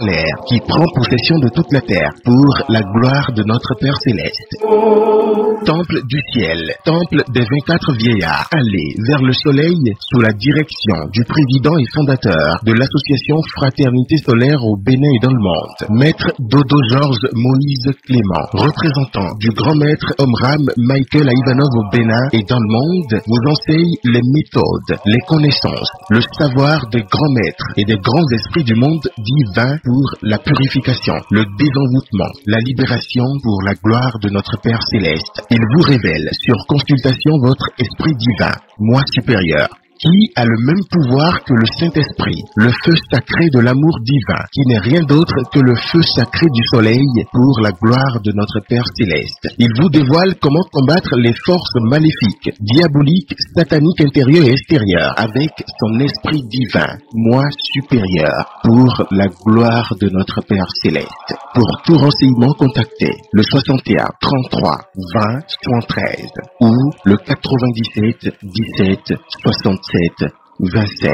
L'air qui prend possession de toute la terre pour la gloire de notre Père Céleste. Temple du ciel, temple des 24 vieillards, allez vers le soleil sous la direction du président et fondateur de l'association Fraternité Solaire au Bénin et dans le monde, Maître Dodo Georges Moïse Clément, représentant du grand maître Omram Michael Ivanov au Bénin et dans le monde, vous enseigne les méthodes, les connaissances, le savoir des grands maîtres et des grands esprits du monde divin pour la purification, le désenvoûtement, la libération pour la gloire de notre Père Céleste. Il vous révèle sur consultation votre esprit divin, moi supérieur, qui a le même pouvoir que le Saint-Esprit, le feu sacré de l'amour divin, qui n'est rien d'autre que le feu sacré du soleil pour la gloire de notre Père Céleste. Il vous dévoile comment combattre les forces maléfiques, diaboliques, sataniques intérieures et extérieures avec son esprit divin, moi supérieur, pour la gloire de notre Père Céleste. Pour tout renseignement, contactez le 61 33 20 73 ou le 97 17 67 27.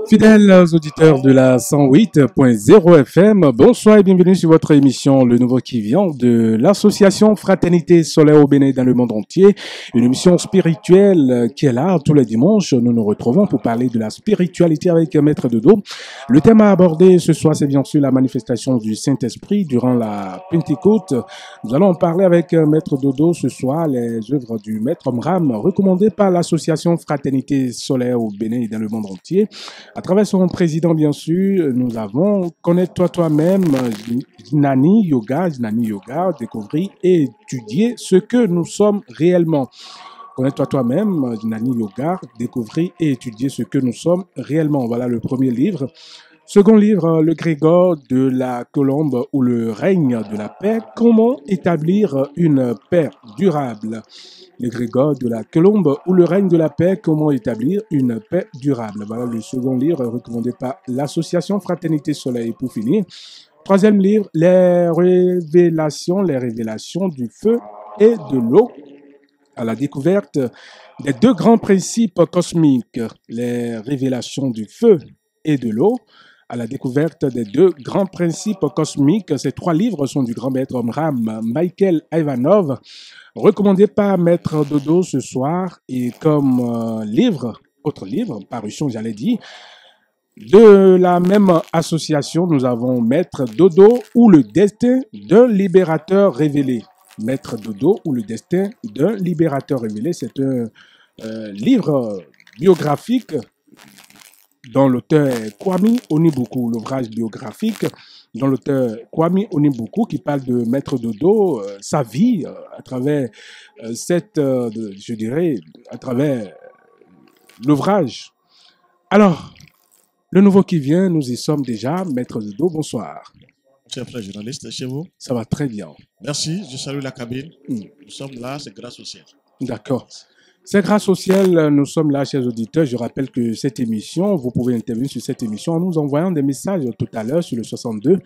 Fidèles auditeurs de la 108.0 FM, bonsoir et bienvenue sur votre émission Le Nouveau qui vient de l'association Fraternité Solaire au Bénin dans le monde entier. Une émission spirituelle qui est là tous les dimanches. Nous nous retrouvons pour parler de la spiritualité avec Maître Dodo. Le thème à aborder ce soir, c'est bien sûr la manifestation du Saint-Esprit durant la Pentecôte. Nous allons parler avec Maître Dodo ce soir les œuvres du Maître Omram recommandées par l'association Fraternité Solaire au Bénin et dans le monde entier. À travers son président, bien sûr, nous avons Connais-toi toi-même, Jnani Yoga, découvrir et étudier ce que nous sommes réellement. Connais-toi toi-même, Jnani Yoga, découvrir et étudier ce que nous sommes réellement. Voilà le premier livre. Second livre, le Grégor de la Colombe ou le règne de la paix. Comment établir une paix durable? Le Grégor de la Colombe ou le règne de la paix, comment établir une paix durable. Voilà le second livre recommandé par l'association Fraternité Soleil. Pour finir, troisième livre, les révélations du feu et de l'eau à la découverte des deux grands principes cosmiques, les révélations du feu et de l'eau à la découverte des deux grands principes cosmiques. Ces trois livres sont du grand maître Omram Michael Ivanov, recommandé par Maître Dodo ce soir, et comme autre livre, parution j'allais dire, de la même association, nous avons Maître Dodo ou le destin d'un libérateur révélé. Maître Dodo ou le destin d'un libérateur révélé, c'est un livre biographique dont l'auteur est Kwame Onibuku, l'ouvrage biographique dont l'auteur Kwame Onibuku qui parle de Maître Dodo, sa vie à travers je dirais, à travers l'ouvrage. Alors, le nouveau qui vient, nous y sommes déjà. Maître Dodo, bonsoir. Cher frère journaliste, chez vous? Ça va très bien. Merci, je salue la cabine. Nous sommes là, c'est grâce au ciel. D'accord. C'est grâce au ciel, nous sommes là, chers auditeurs. Je rappelle que cette émission, vous pouvez intervenir sur cette émission en nous envoyant des messages tout à l'heure sur le 62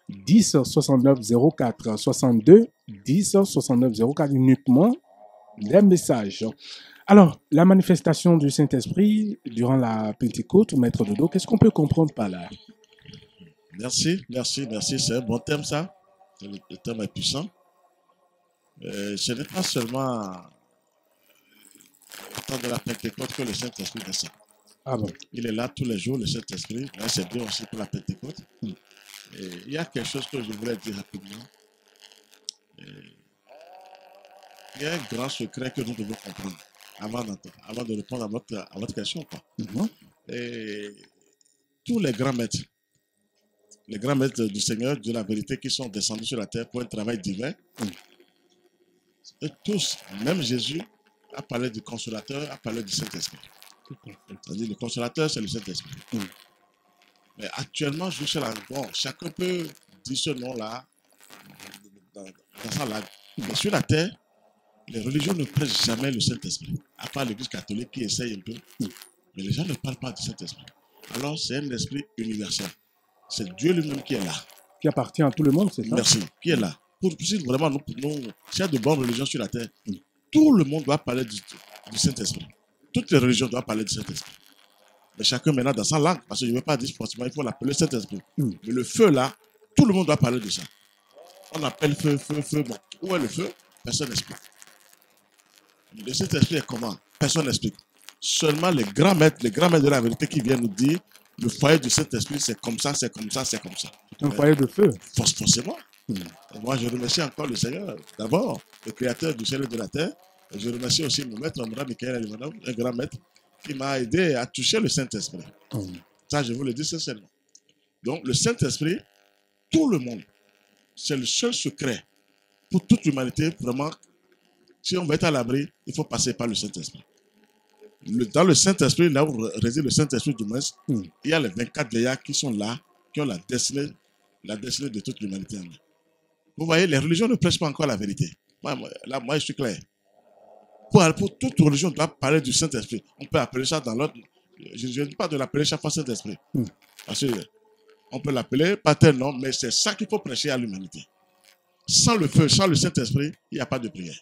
10 69 04. 62 10 69 04, uniquement des messages. Alors, la manifestation du Saint-Esprit durant la Pentecôte, Maître Dodo, qu'est-ce qu'on peut comprendre par là? Merci. C'est un bon thème, ça. Le thème est puissant. Ce n'est pas seulement au temps de la Pentecôte que le Saint-Esprit descend. Ah bon? Il est là tous les jours, le Saint-Esprit. C'est bien aussi pour la Pentecôte. Et il y a quelque chose que je voulais dire rapidement. Il y a un grand secret que nous devons comprendre avant de répondre à votre question. Et tous les grands maîtres du Seigneur, de la vérité, qui sont descendus sur la terre pour un travail divin, et tous, même Jésus, a parlé du consolateur, a parlé du Saint-Esprit. C'est-à-dire le consolateur, c'est le Saint-Esprit. Mais actuellement, chacun peut dire ce nom-là dans sa langue. Mais sur la terre, Les religions ne prêchent jamais le Saint-Esprit, à part l'Église catholique qui essaye un peu. Mais les gens ne parlent pas du Saint-Esprit. Alors, c'est un esprit universel. C'est Dieu lui-même qui est là. Qui appartient à tout le monde, c'est ça? Merci. Qui est là. Si vraiment, s'il y a de bonnes religions sur la terre, tout le monde doit parler du Saint-Esprit. Toutes les religions doivent parler du Saint-Esprit. Mais chacun maintenant dans sa langue, parce que je ne veux pas dire forcément, il faut l'appeler Saint-Esprit. Mais le feu là, tout le monde doit parler de ça. On appelle feu, feu, feu. Bon, où est le feu? Personne n'explique. Le Saint-Esprit est comment? Personne n'explique. Seulement les grands maîtres de la vérité qui viennent nous dire le foyer du Saint-Esprit, c'est comme ça, c'est comme ça, c'est comme ça. Un foyer de feu. Forcément. Et moi, je remercie encore le Seigneur, d'abord, le créateur du ciel et de la terre. Et je remercie aussi mon maître, André Michael Alimanov, un grand maître, qui m'a aidé à toucher le Saint-Esprit. Ça, je vous le dis sincèrement. Donc, le Saint-Esprit, tout le monde, c'est le seul secret pour toute l'humanité. Vraiment, si on veut être à l'abri, il faut passer par le Saint-Esprit. Dans le Saint-Esprit, là où réside le Saint-Esprit du moins, il y a les 24 vieillards qui sont là, qui ont la destinée de toute l'humanité. Vous voyez, les religions ne prêchent pas encore la vérité. Moi, je suis clair. Pour toute religion, on doit parler du Saint-Esprit. On peut appeler ça dans l'autre. Je ne dis pas de l'appeler chaque fois Saint-Esprit. Parce qu'on peut l'appeler pas tel nom, mais c'est ça qu'il faut prêcher à l'humanité. Sans le feu, sans le Saint-Esprit, il n'y a pas de prière.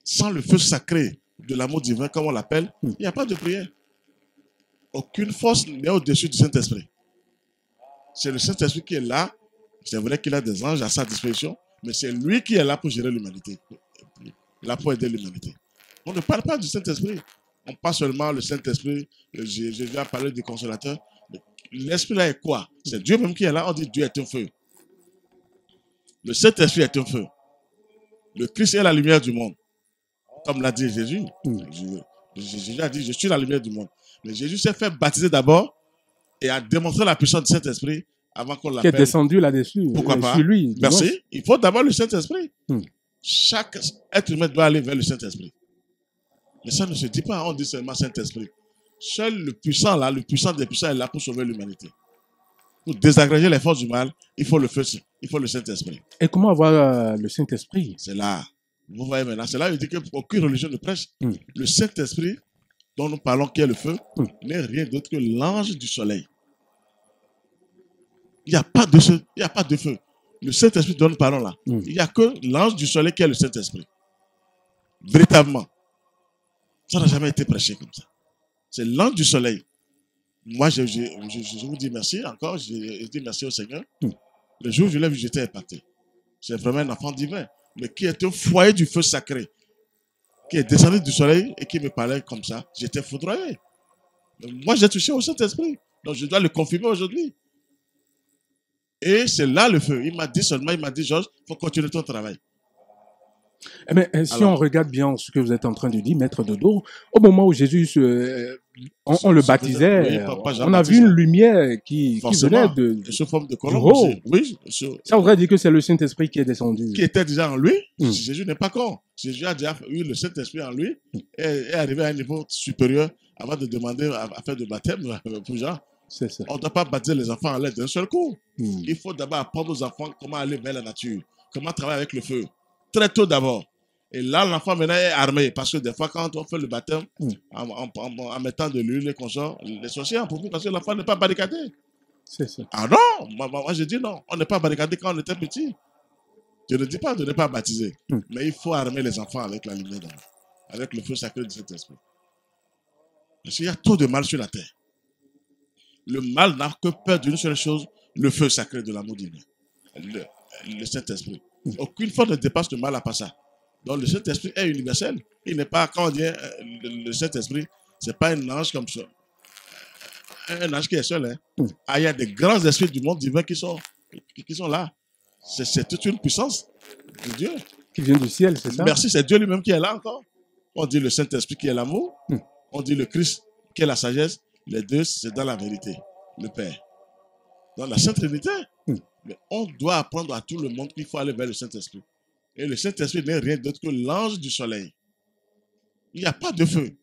Sans le feu sacré de l'amour divin, comme on l'appelle, il n'y a pas de prière. Aucune force n'est au-dessus du Saint-Esprit. C'est le Saint-Esprit qui est là. C'est vrai qu'il a des anges à sa disposition, mais c'est lui qui est là pour gérer l'humanité, là pour aider l'humanité. On ne parle pas du Saint-Esprit. On parle seulement le Saint-Esprit. J'ai déjà parlé du consolateur. L'Esprit là est quoi? C'est Dieu même qui est là. On dit Dieu est un feu. Le Saint-Esprit est un feu. Le Christ est la lumière du monde. Comme l'a dit Jésus. Jésus a dit, je suis la lumière du monde. Mais Jésus s'est fait baptiser d'abord et a démontré la puissance du Saint-Esprit avant qu'on l'appelle. Qui est descendu là-dessus. Pourquoi pas? Lui, merci. Il faut d'abord le Saint-Esprit. Chaque être humain doit aller vers le Saint-Esprit. Mais ça ne se dit pas, on dit seulement Saint-Esprit. Seul le puissant là, le puissant des puissants est là pour sauver l'humanité. Pour désagréger les forces du mal, il faut le feu, il faut le Saint-Esprit. Et comment avoir le Saint-Esprit? C'est là. Vous voyez maintenant, c'est là où il dit qu'aucune religion ne prêche. Le Saint-Esprit dont nous parlons, qui est le feu, n'est rien d'autre que l'ange du soleil. Il n'y a pas de feu. Le Saint-Esprit dont nous parlons là, il n'y a que l'ange du soleil qui est le Saint-Esprit. Véritablement. Ça n'a jamais été prêché comme ça. C'est l'ange du soleil. Moi, je vous dis merci encore. Je dis merci au Seigneur. Le jour où je l'ai vu, j'étais impacté. C'est vraiment un enfant divin, mais qui est un foyer du feu sacré, qui est descendu du soleil et qui me parlait comme ça. J'étais foudroyé. Moi, j'ai touché au Saint-Esprit. Donc, je dois le confirmer aujourd'hui. Et c'est là le feu. Il m'a dit, Georges, il faut continuer ton travail. Mais si on regarde bien ce que vous êtes en train de dire, maître Dodo, au moment où Jésus, on le baptisait, on a vu une lumière qui venait sous forme de colombe aussi. Oui. Ça voudrait dire que c'est le Saint-Esprit qui est descendu. Qui était déjà en lui. Jésus n'est pas con. Jésus a déjà eu le Saint-Esprit en lui et est arrivé à un niveau supérieur avant de demander à faire de baptême pour Jean. C'est ça. On ne doit pas baptiser les enfants à l'aide d'un seul coup. Il faut d'abord apprendre aux enfants comment aller vers la nature, comment travailler avec le feu. Très tôt d'abord. Et là, l'enfant maintenant est armé. Parce que des fois, quand on fait le baptême, en mettant de l'huile et consorts, les sorciers en profitent parce que l'enfant n'est pas barricadé. C'est ça. Ah non, moi je dis non. On n'est pas barricadé quand on était petit. Je ne dis pas de ne pas baptiser. Mais il faut armer les enfants avec la lumière d'Allah, avec le feu sacré de cet esprit. Parce qu'il y a trop de mal sur la terre. Le mal n'a que peur d'une seule chose, le feu sacré de l'amour divin. Le Saint-Esprit. Aucune force ne dépasse le mal à part ça. Donc le Saint-Esprit est universel. Il n'est pas, quand on dit le Saint-Esprit, ce n'est pas un ange comme ça. Un ange qui est seul. Hein. Il y a des grands esprits du monde divin qui sont là. C'est toute une puissance de Dieu. Qui vient du ciel, c'est ça? Merci, c'est Dieu lui-même qui est là encore. On dit le Saint-Esprit qui est l'amour. On dit le Christ qui est la sagesse. Les deux, c'est dans la vérité, le Père. Dans la Sainte Trinité. Mais on doit apprendre à tout le monde qu'il faut aller vers le Saint-Esprit. Et le Saint-Esprit n'est rien d'autre que l'ange du soleil. Il n'y a pas de feu.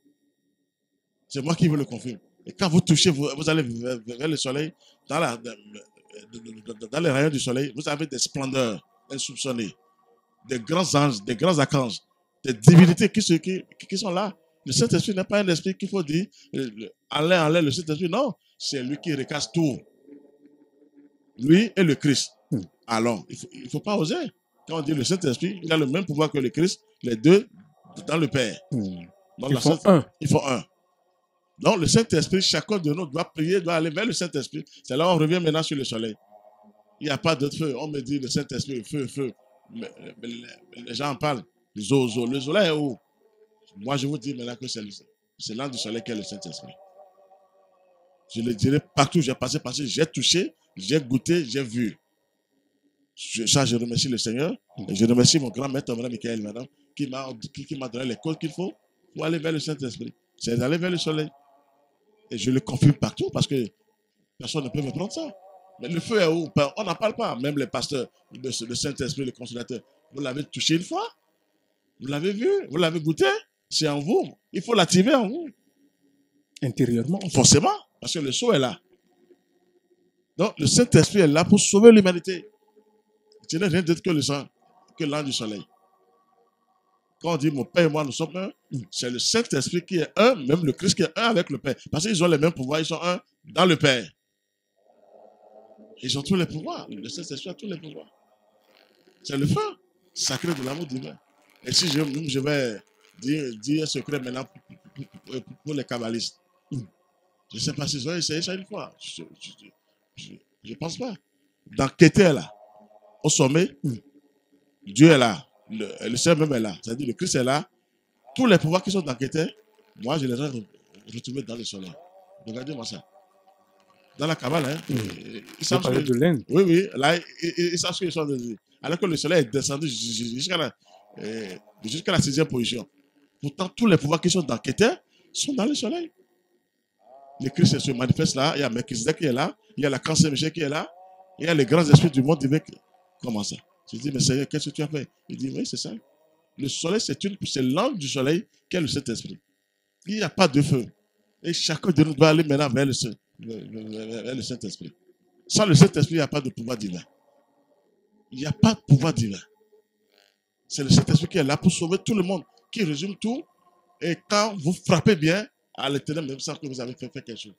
C'est moi qui vous le confirme. Et quand vous touchez, vous allez vers le soleil, dans les rayons du soleil, vous avez des splendeurs insoupçonnées. Des grands anges, des grands archanges des divinités qui sont là. Le Saint-Esprit n'est pas un esprit qu'il faut dire en l'air, le Saint-Esprit. Non, c'est lui qui recasse tout. Lui et le Christ. Alors, il ne faut pas oser. Quand on dit le Saint-Esprit, il a le même pouvoir que le Christ, les deux dans le Père. Donc, ils font un. Ils font un. Donc, le Saint-Esprit, chacun de nous doit prier, doit aller vers le Saint-Esprit. C'est là où on revient maintenant sur le soleil. Il n'y a pas d'autre feu. On me dit le Saint-Esprit, feu. Mais les gens en parlent. Le soleil est où? Moi, je vous dis maintenant que c'est l'ange du soleil qui est le Saint-Esprit. Je le dirai partout où j'ai passé, j'ai touché, j'ai goûté, j'ai vu. Je remercie le Seigneur. Et je remercie mon grand maître, Mme Michael, madame, qui m'a donné les codes qu'il faut pour aller vers le Saint-Esprit. C'est d'aller vers le soleil. Et je le confirme partout parce que personne ne peut me prendre ça. Mais le feu est où? On n'en parle pas. Même les pasteurs, le Saint-Esprit, le consolateur, vous l'avez touché une fois? Vous l'avez vu? Vous l'avez goûté? C'est en vous. Il faut l'activer en vous. Intérieurement. Forcément, parce que le sceau est là. Donc, le Saint-Esprit est là pour sauver l'humanité. Ce n'est rien d'autre que le sang, que l'ange du soleil. Quand on dit mon Père et moi, nous sommes un, c'est le Saint-Esprit qui est un, même le Christ qui est un avec le Père. Parce qu'ils ont les mêmes pouvoirs, ils sont un dans le Père. Ils ont tous les pouvoirs. Le Saint-Esprit a tous les pouvoirs. C'est le feu sacré de l'amour divin. Et si je vais dire un secret maintenant pour les kabbalistes, je ne sais pas s'ils ont essayé ça une fois. Je ne pense pas. Dans Kéter, là, au sommet, Dieu est là. Le Seigneur même est là. C'est-à-dire le Christ est là. Tous les pouvoirs qui sont dans Kéter, moi, je les ai retrouvés dans le soleil. Regardez-moi ça. Dans la Kabbale, hein, ils savent de l'Inde. Oui, là, ils savent ce qu'ils sont de. Alors que le soleil est descendu jusqu'à la 6e position. Pourtant, tous les pouvoirs qui sont dans Kéter sont dans le soleil. Le Christ se manifeste là, il y a Melchizedek qui est là, il y a la Cancer Michel qui est là, il y a les grands esprits du monde divin. Comment ça? Je dis, mais Seigneur, qu'est-ce que tu as fait? Il dit, oui, c'est ça. Le soleil, c'est l'ange du soleil qui est le Saint-Esprit. Il n'y a pas de feu. Et chacun de nous doit aller maintenant vers le Saint-Esprit. Sans le Saint-Esprit, il n'y a pas de pouvoir divin. Il n'y a pas de pouvoir divin. C'est le Saint-Esprit qui est là pour sauver tout le monde, qui résume tout. Et quand vous frappez bien, à l'éternel, même sans que vous avez fait quelque chose.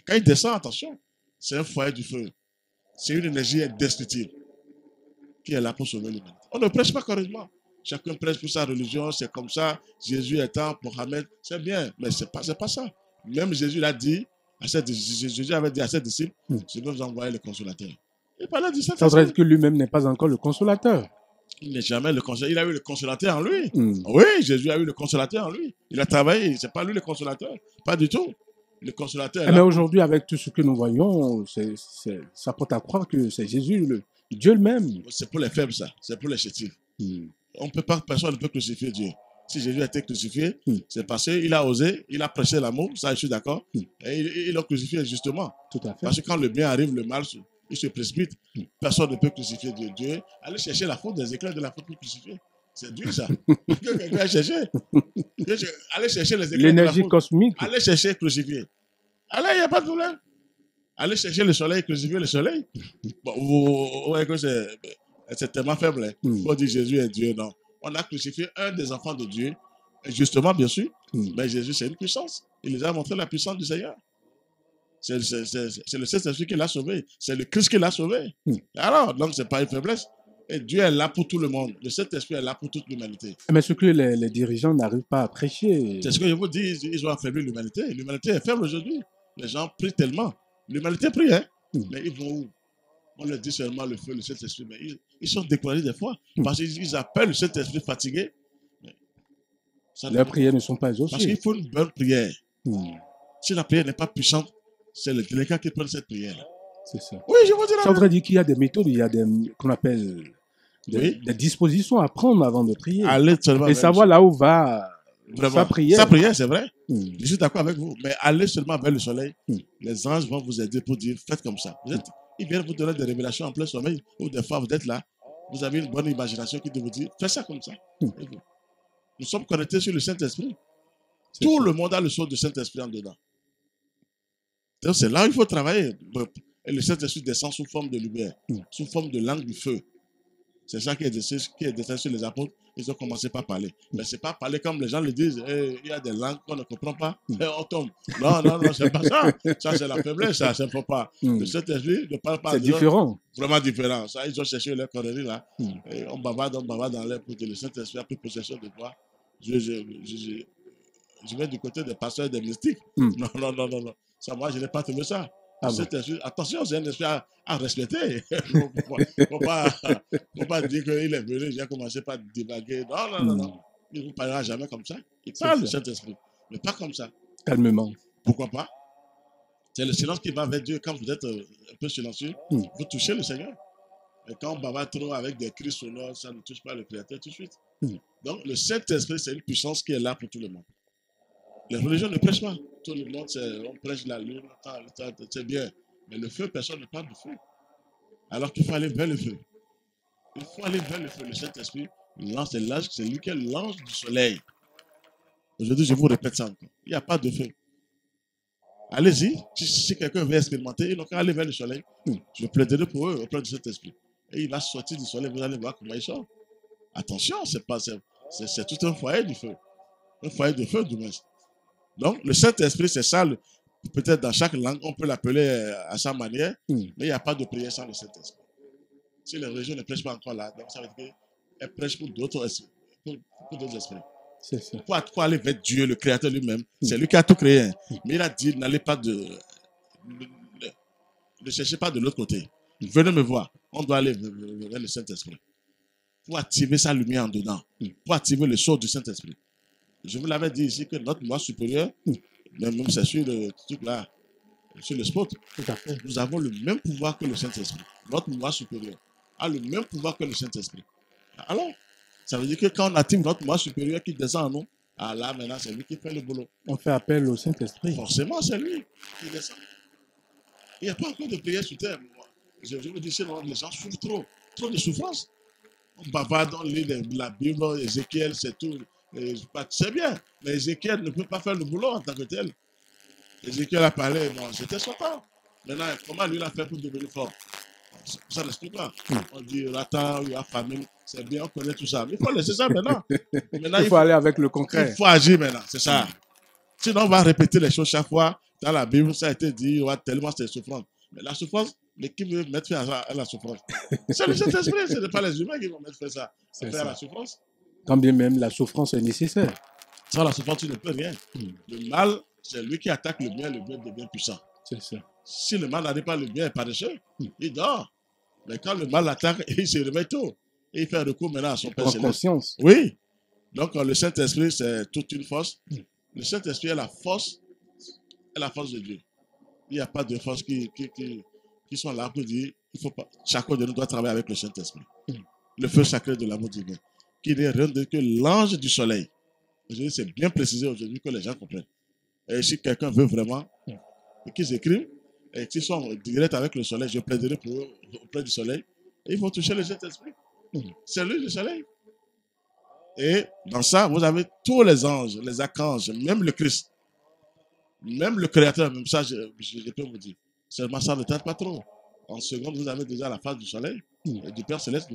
Quand il descend, attention, c'est un foyer du feu. C'est une énergie destructive qui est là pour sauver l'humanité. On ne prêche pas correctement. Chacun prêche pour sa religion, c'est comme ça. Jésus étant, Mohamed, c'est bien, mais ce n'est pas ça. Même Jésus l'a dit, Jésus avait dit à ses disciples, je vais vous envoyer le consolateur. Il parlait du Saint-Esprit. Ça veut dire que lui-même n'est pas encore le consolateur. Il n'est jamais le consolateur. Il a eu le consolateur en lui. Oui, Jésus a eu le consolateur en lui. Il a travaillé. Ce n'est pas lui le consolateur. Pas du tout. Le consolateur. Mais aujourd'hui, avec tout ce que nous voyons, ça porte à croire que c'est Jésus, Dieu lui-même. C'est pour les faibles, ça. C'est pour les chétifs. On peut pas, personne ne peut crucifier Dieu. Si Jésus a été crucifié, c'est parce qu'il a osé, il a prêché l'amour, ça je suis d'accord. Et il l'a crucifié justement. Tout à fait. Parce que quand le bien arrive, le mal, il se précipite. Personne ne peut crucifier Dieu. Allez chercher la faute des éclairs de la faute pour crucifier. C'est dur ça. Quelqu'un a cherché. Allez chercher les éclairs de la l'énergie faute. cosmique. Allez chercher crucifier. Allez, il n'y a pas de problème. Allez chercher le soleil, crucifier le soleil. Bon, vous voyez que c'est tellement faible. Hein. On dit Jésus est Dieu, non. On a crucifié un des enfants de Dieu. Et justement, bien sûr, mais Jésus, c'est une puissance. Il nous a montré la puissance du Seigneur. C'est le Saint-Esprit qui l'a sauvé. C'est le Christ qui l'a sauvé. Alors, donc, ce n'est pas une faiblesse. Et Dieu est là pour tout le monde. Le Saint-Esprit est là pour toute l'humanité. Mais ce que les dirigeants n'arrivent pas à prêcher. C'est ce que je vous dis. Ils ont affaibli l'humanité. L'humanité est faible aujourd'hui. Les gens prient tellement. L'humanité prie, hein. Mais ils vont où? On leur dit seulement le feu, le Saint-Esprit. Mais ils sont découragés des fois. Parce qu'ils appellent le Saint-Esprit fatigué. Leurs prières ne sont pas exaucées. Parce qu'il faut une bonne prière. Si la prière n'est pas puissante, c'est le délégué qui prend cette prière. C'est ça. Oui, je vous dis. Ça voudrait dire qu'il y a des méthodes, il y a qu'on appelle des dispositions à prendre avant de prier. Et savoir là où va sa prière. Sa prière, c'est vrai. Je suis d'accord avec vous. Mais allez seulement vers le soleil. Les anges vont vous aider pour dire, faites comme ça. Ils viennent vous donner des révélations en plein sommeil. Ou des fois, vous êtes là. Vous avez une bonne imagination qui vous dit, faites ça comme ça. Nous sommes connectés sur le Saint-Esprit. Tout le monde a le son du Saint-Esprit en dedans. Donc c'est là où il faut travailler. Et le Saint-Esprit descend sous forme de lumière, sous forme de langue du feu. C'est ça qui est descendu sur les apôtres. ils ont commencé par parler. Mais ce n'est pas parler comme les gens le disent. Il y a des langues qu'on ne comprend pas. Et on tombe. Non, non, non, c'est pas ça. Ça, c'est la faiblesse. Ça ne faut pas. Le Saint-Esprit ne parle pas. C'est différent. Vraiment différent. Ça, ils ont cherché leur connerie là. Et on bavarde dans l'air pour que le Saint-Esprit a pris possession de toi. Je vais du côté des pasteurs et des mystiques. Non, non, non, non, non. Ça, moi, je n'ai pas trouvé ça. Attention, c'est un esprit à respecter. Il ne faut pas dire qu'il est venu, j'ai commencé par divaguer. Non, non, non, non. Il ne vous parlera jamais comme ça. Il parle, le Saint-Esprit, mais pas comme ça. Calmement. Pourquoi pas? C'est le silence qui va vers Dieu. Quand vous êtes un peu silencieux, vous touchez le Seigneur. Et quand on bavarde trop avec des cris sonores, ça ne touche pas le Créateur tout de suite. Donc, le Saint-Esprit, c'est une puissance qui est là pour tout le monde. Les religions ne prêchent pas. Tout le monde, on prêche la lune, c'est bien. Mais le feu, personne ne parle du feu. Alors qu'il faut aller vers le feu. Il faut aller vers le feu. Le Saint-Esprit, c'est lui qui est l'ange du soleil. Aujourd'hui, je vous répète ça encore. Il n'y a pas de feu. Allez-y. Si quelqu'un veut expérimenter, il n'a qu'à aller vers le soleil. Je plaiderai pour eux auprès du Saint-Esprit. Et il va sortir du soleil. Vous allez voir comment il sort. Attention, c'est tout un foyer du feu. Un foyer de feu, du moins. Donc, le Saint-Esprit, c'est ça. Peut-être dans chaque langue, on peut l'appeler à sa manière, mais il n'y a pas de prière sans le Saint-Esprit. Si les religions ne prêchent pas encore là, donc ça veut dire qu'elles prêchent pour d'autres esprits. C'est ça. Pour aller vers Dieu, le Créateur lui-même, c'est lui qui a tout créé. Mais il a dit, n'allez pas ne cherchez pas de l'autre côté. Venez me voir. On doit aller vers le Saint-Esprit. Pour activer sa lumière en dedans. Pour activer le sceau du Saint-Esprit. Je vous l'avais dit ici que notre moi supérieur, même c'est sur le truc là, sur le spot, nous avons le même pouvoir que le Saint-Esprit. Notre moi supérieur a le même pouvoir que le Saint-Esprit. Alors, ça veut dire que quand on active notre moi supérieur qui descend en nous, là maintenant c'est lui qui fait le boulot. On fait appel au Saint-Esprit. Forcément, c'est lui qui descend. Il n'y a pas encore de prière sur terre. Je vous dis, les gens souffrent trop de souffrance. On bavarde, on lit la Bible, Ézéchiel, c'est tout. C'est bien, mais Ézéchiel ne peut pas faire le boulot en tant que tel. Ézéchiel a parlé, bon, c'était son temps. Maintenant, comment lui l'a fait pour devenir fort? Ça n'explique pas. On dit, attends, il y a famine, c'est bien, on connaît tout ça. Mais il faut laisser ça maintenant. Il faut aller avec le concret. Il faut agir maintenant, c'est ça. Sinon, on va répéter les choses chaque fois. Dans la Bible, ça a été dit, il y aura tellement de souffrance. Mais la souffrance, mais qui veut mettre fin à la souffrance? C'est le Saint-Esprit, ce n'est pas les humains qui vont mettre fin à ça. C'est à la souffrance. Quand bien même la souffrance est nécessaire. Sans la souffrance, tu ne peux rien. Le mal, c'est lui qui attaque le bien devient puissant. C'est ça. Si le mal n'arrive pas, le bien est paresseux, il dort. Mais quand le mal l'attaque, il se réveille tôt. Et il fait recours maintenant à son Père Céleste. Conscience. Oui. Donc le Saint-Esprit, c'est toute une force. Le Saint-Esprit est la force de Dieu. Il n'y a pas de force qui sont là pour dire, il faut pas, chacun de nous doit travailler avec le Saint-Esprit. Le feu sacré de l'amour divin. Qui n'est rien d'autre que l'ange du soleil. C'est bien précisé aujourd'hui que les gens comprennent. Et si quelqu'un veut vraiment qu'ils écrivent et qu'ils soient directs avec le soleil, je plaiderai pour eux auprès du soleil. Et ils vont toucher le Saint-Esprit. C'est lui le soleil. Et dans ça, vous avez tous les anges, les archanges, même le Christ, même le Créateur, même ça, je peux vous dire. Seulement ça ne tarde pas trop. En seconde, vous avez déjà la face du soleil et du Père Céleste.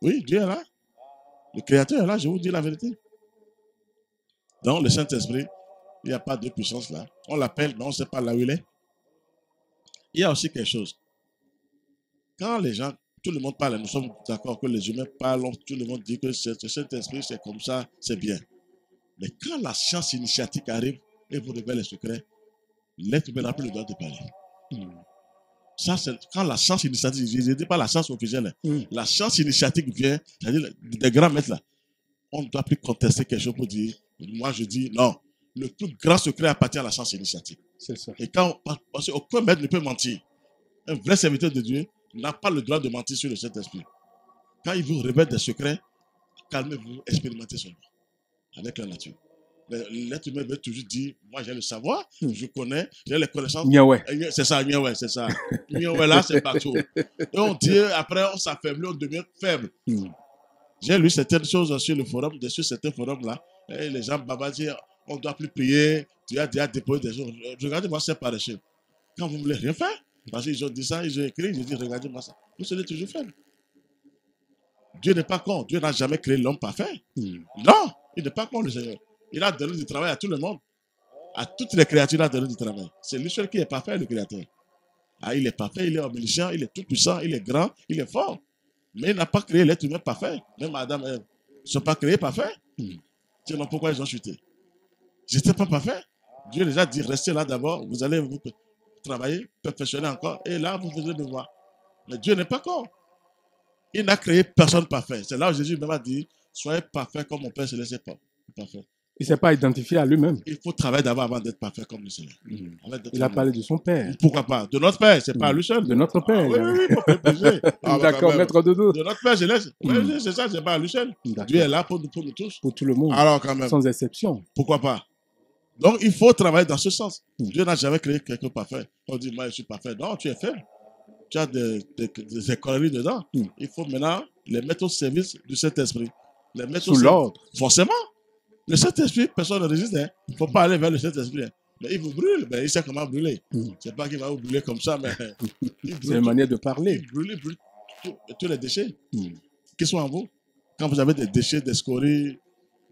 Oui, Dieu est là. Le Créateur est là, je vous dis la vérité. Donc, le Saint-Esprit, il n'y a pas de puissance là. On l'appelle, mais on ne sait pas là où il est. Il y a aussi quelque chose. Quand les gens, tout le monde parle, nous sommes d'accord que les humains parlent, tout le monde dit que ce Saint-Esprit, c'est comme ça, c'est bien. Mais quand la science initiatique arrive et vous révèle les secrets, l'être humain n'a plus le droit de parler. Ça, c'est quand la science initiatique, je ne dis pas la science officielle, la science initiatique vient, c'est-à-dire des grands maîtres là, on ne doit plus contester quelque chose pour dire, moi je dis non, le plus grand secret appartient à la science initiatique. C'est ça. Et parce qu'aucun maître ne peut mentir. Un vrai serviteur de Dieu n'a pas le droit de mentir sur le Saint-Esprit. Quand il vous révèle des secrets, calmez-vous, expérimentez seulement avec la nature. L'être humain veut toujours dire, moi j'ai le savoir, je connais, j'ai les connaissances. C'est ça, c'est ça. Là, c'est partout. Et on dit, après, on s'affaiblit, on devient faible. J'ai lu certaines choses sur le forum, sur certains forums-là, et les gens bavardent, on ne doit plus prier, tu as déjà déposé des choses. Regardez-moi, c'est paresseux. Quand vous ne voulez rien faire, parce qu'ils ont dit ça, ils ont écrit, ils ont dit, regardez-moi ça. Vous serez toujours faible. Dieu n'est pas con. Dieu n'a jamais créé l'homme parfait. Non, il n'est pas con, le Seigneur. Il a donné du travail à tout le monde. À toutes les créatures, il a donné du travail. C'est lui seul qui est parfait, le Créateur. Ah, il est parfait, il est omniscient, il est tout puissant, il est grand, il est fort. Mais il n'a pas créé l'être humain parfait. Même Adam et Ève ne sont pas créés parfaits. Sinon, pourquoi ils ont chuté? Ils n'étaient pas parfaits. Dieu les a dit, restez là d'abord, vous allez vous travailler, perfectionner encore, et là, vous allez me voir. Mais Dieu n'est pas con. Il n'a créé personne parfait. C'est là où Jésus même a dit, soyez parfaits comme mon Père Céleste est parfait. Il ne s'est pas identifié à lui-même. Il faut travailler d'abord avant d'être parfait comme le Seigneur. Il a parlé de son Père. Pourquoi pas? De notre Père, c'est pas à lui seul. De notre Père. Oui, pour préciser. D'accord, maître Dodo. De notre Père Céleste. Oui, c'est ça, c'est pas à lui seul. Dieu est là pour nous tous. Pour tout le monde. Alors quand même. Sans exception. Pourquoi pas? Donc il faut travailler dans ce sens. Dieu n'a jamais créé quelqu'un parfait. On dit, moi je suis parfait. Non, tu es faible. Tu as des économies dedans. Il faut maintenant les mettre au service du Saint-Esprit. Les mettre sous l'ordre. Forcément. Le Saint-Esprit, personne ne résiste. Il ne faut pas aller vers le Saint-Esprit. Mais il vous brûle. Ben, il sait comment brûler. C'est pas qu'il va vous brûler comme ça, mais c'est une manière de parler. Il brûle tous les déchets qui sont en vous. Quand vous avez des déchets, des scories,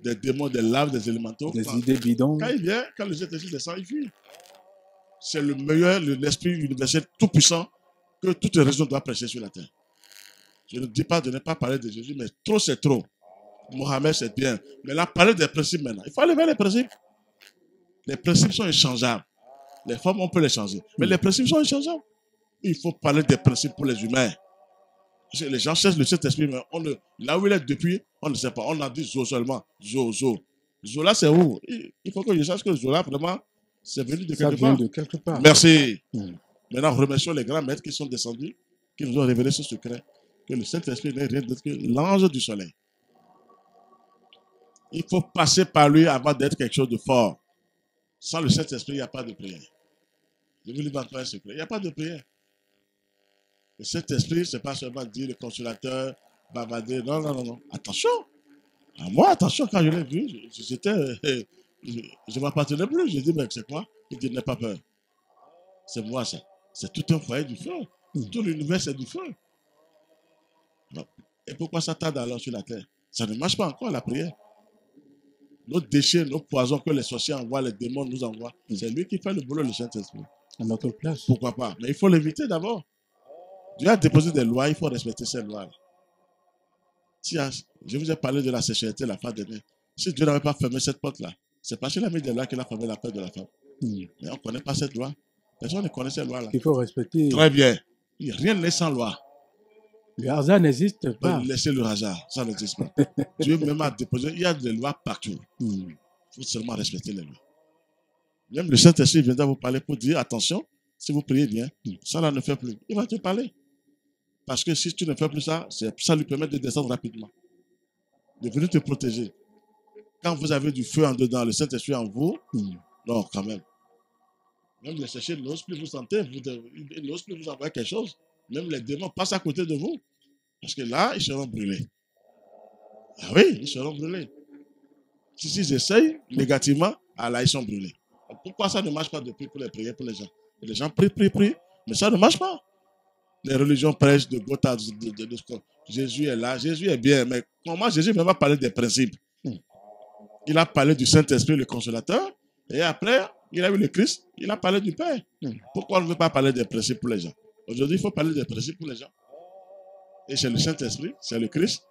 des démons, des laves, des élémentaux. Des idées bidons. Quand il vient, quand le Saint-Esprit descend, il fuit. C'est le meilleur, l'esprit universel tout-puissant que toute religion doit prêcher sur la terre. Je ne dis pas de ne pas parler de Jésus, mais trop c'est trop. Mohamed, c'est bien. Mais là, parler des principes maintenant. Il faut aller vers les principes. Les principes sont échangeables. Les formes, on peut les changer. Mais les principes sont échangeables. Il faut parler des principes pour les humains. Parce que les gens cherchent le Saint-Esprit, mais là où il est depuis, on ne sait pas. On a dit Zo seulement. Zo. Zo là, c'est où? Il faut que je sache que Zo là, vraiment, c'est venu de quelque part. Merci. Maintenant, remercions les grands maîtres qui sont descendus, qui nous ont révélé ce secret, que le Saint-Esprit n'est rien d'autre que l'ange du soleil. Il faut passer par lui avant d'être quelque chose de fort. Sans le Saint-Esprit, il n'y a pas de prière. Je vous livre encore un secret. Il n'y a pas de prière. Le Saint-Esprit, ce n'est pas seulement dire le consolateur, bavarder. Non. Attention. À moi, attention, quand je l'ai vu, je ne m'appartenais plus. J'ai dit, mais c'est quoi? Il dit, n'aie pas peur. C'est moi, ça. C'est tout un foyer du feu. Tout l'univers, c'est du feu. Et pourquoi ça tarde alors sur la terre? Ça ne marche pas encore, la prière. Nos déchets, nos poisons que les sorciers envoient, les démons nous envoient, c'est lui qui fait le boulot, le Saint-Esprit. À notre place. Pourquoi pas? Mais il faut l'éviter d'abord. Dieu a déposé des lois, il faut respecter ces lois. Je vous ai parlé de la sexualité la fois dernière. Si Dieu n'avait pas fermé cette porte-là, c'est parce qu'il a mis des lois qu'il a fermé la porte de la femme. Mais on ne connaît pas cette loi. Personne ne connaît cette loi-là. Il faut respecter. Très bien. Rien n'est sans loi. Le hasard n'existe pas. Laissez le hasard, ça n'existe pas. Dieu même a déposé, il y a des lois partout. Il faut seulement respecter les lois. Même le Saint-Esprit viendra vous parler pour dire, attention, si vous priez bien, ça là ne fait plus. Il va te parler. Parce que si tu ne fais plus ça, ça lui permet de descendre rapidement. De venir te protéger. Quand vous avez du feu en dedans, le Saint-Esprit en vous, non, quand même. Même les chercheurs n'osent plus vous sentir, ils n'osent plus vous envoyer quelque chose. Même les démons passent à côté de vous. Parce que là, ils seront brûlés. Ah oui, ils seront brûlés. Si j'essaye négativement, là, ils sont brûlés. Pourquoi ça ne marche pas depuis pour les prières pour les gens? Les gens prient, mais ça ne marche pas. Les religions prêchent de gauche à de Jésus est là, Jésus est bien, mais comment Jésus va parler des principes? Il a parlé du Saint-Esprit, le consolateur, et après, il a eu le Christ, il a parlé du Père. Pourquoi on ne veut pas parler des principes pour les gens? Aujourd'hui, il faut parler des principes pour les gens. Et c'est le Saint-Esprit, c'est le Christ.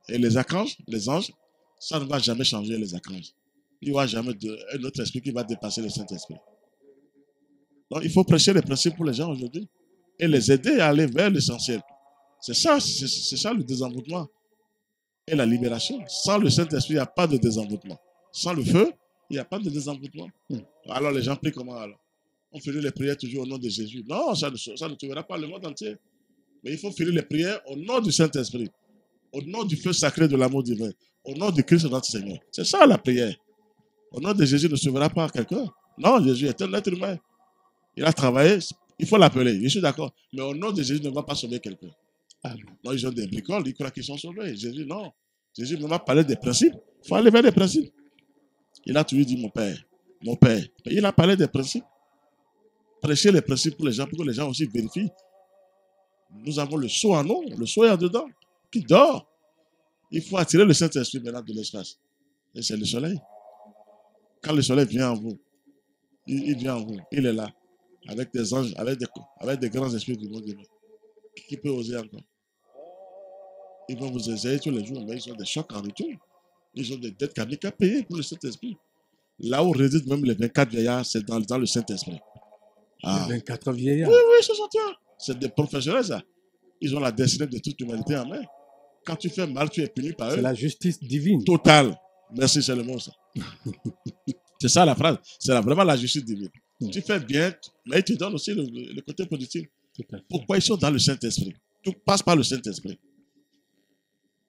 Et les archanges, les anges, ça ne va jamais changer les archanges. Il n'y aura jamais un autre esprit qui va dépasser le Saint-Esprit. Donc, il faut prêcher les principes pour les gens aujourd'hui. Et les aider à aller vers l'essentiel. C'est ça le désenvoûtement. Et la libération. Sans le Saint-Esprit, il n'y a pas de désenvoûtement. Sans le feu, il n'y a pas de désenvoûtement. Alors, les gens prient comment alors? On finit les prières toujours au nom de Jésus. Non, ça ne tuera pas le monde entier. Mais il faut finir les prières au nom du Saint-Esprit. Au nom du feu sacré de l'amour divin. Au nom du Christ notre Seigneur. C'est ça la prière. Au nom de Jésus ne sauvera pas quelqu'un. Non, Jésus est un être humain. Il a travaillé, il faut l'appeler. Je suis d'accord. Mais au nom de Jésus ne va pas sauver quelqu'un. Non, ils ont des bricoles, ils croient qu'ils sont sauvés. Jésus, non. Jésus ne va parler des principes. Il faut aller vers les principes. Il a toujours dit mon Père. Mon Père. Mais il a parlé des principes. Prêcher les principes pour les gens, pour que les gens aussi vérifient. Nous avons le sceau en nous, le sceau est en dedans. qui dort. Il faut attirer le Saint-Esprit maintenant de l'espace. Et c'est le soleil. Quand le soleil vient en vous, il vient en vous, il est là, avec des anges, avec des grands esprits du monde. Qui peut oser encore? Ils vont vous essayer tous les jours, mais ils ont des chocs en retour. Ils ont des dettes karmiques à payer pour le Saint-Esprit. Là où résident même les 24 vieillards, c'est dans le Saint-Esprit. Ah. Les 24 vieillards? Oui, ce sont eux. C'est des professionnels, ça. Ils ont la destinée de toute l'humanité en main. Quand tu fais mal, tu es puni par eux. C'est la justice divine. Totale. Merci, c'est le mot, ça. C'est ça la phrase. C'est vraiment la justice divine. Tu fais bien, mais ils te donnent aussi le côté positif. Pourquoi ils sont dans le Saint-Esprit? Tout passe par le Saint-Esprit.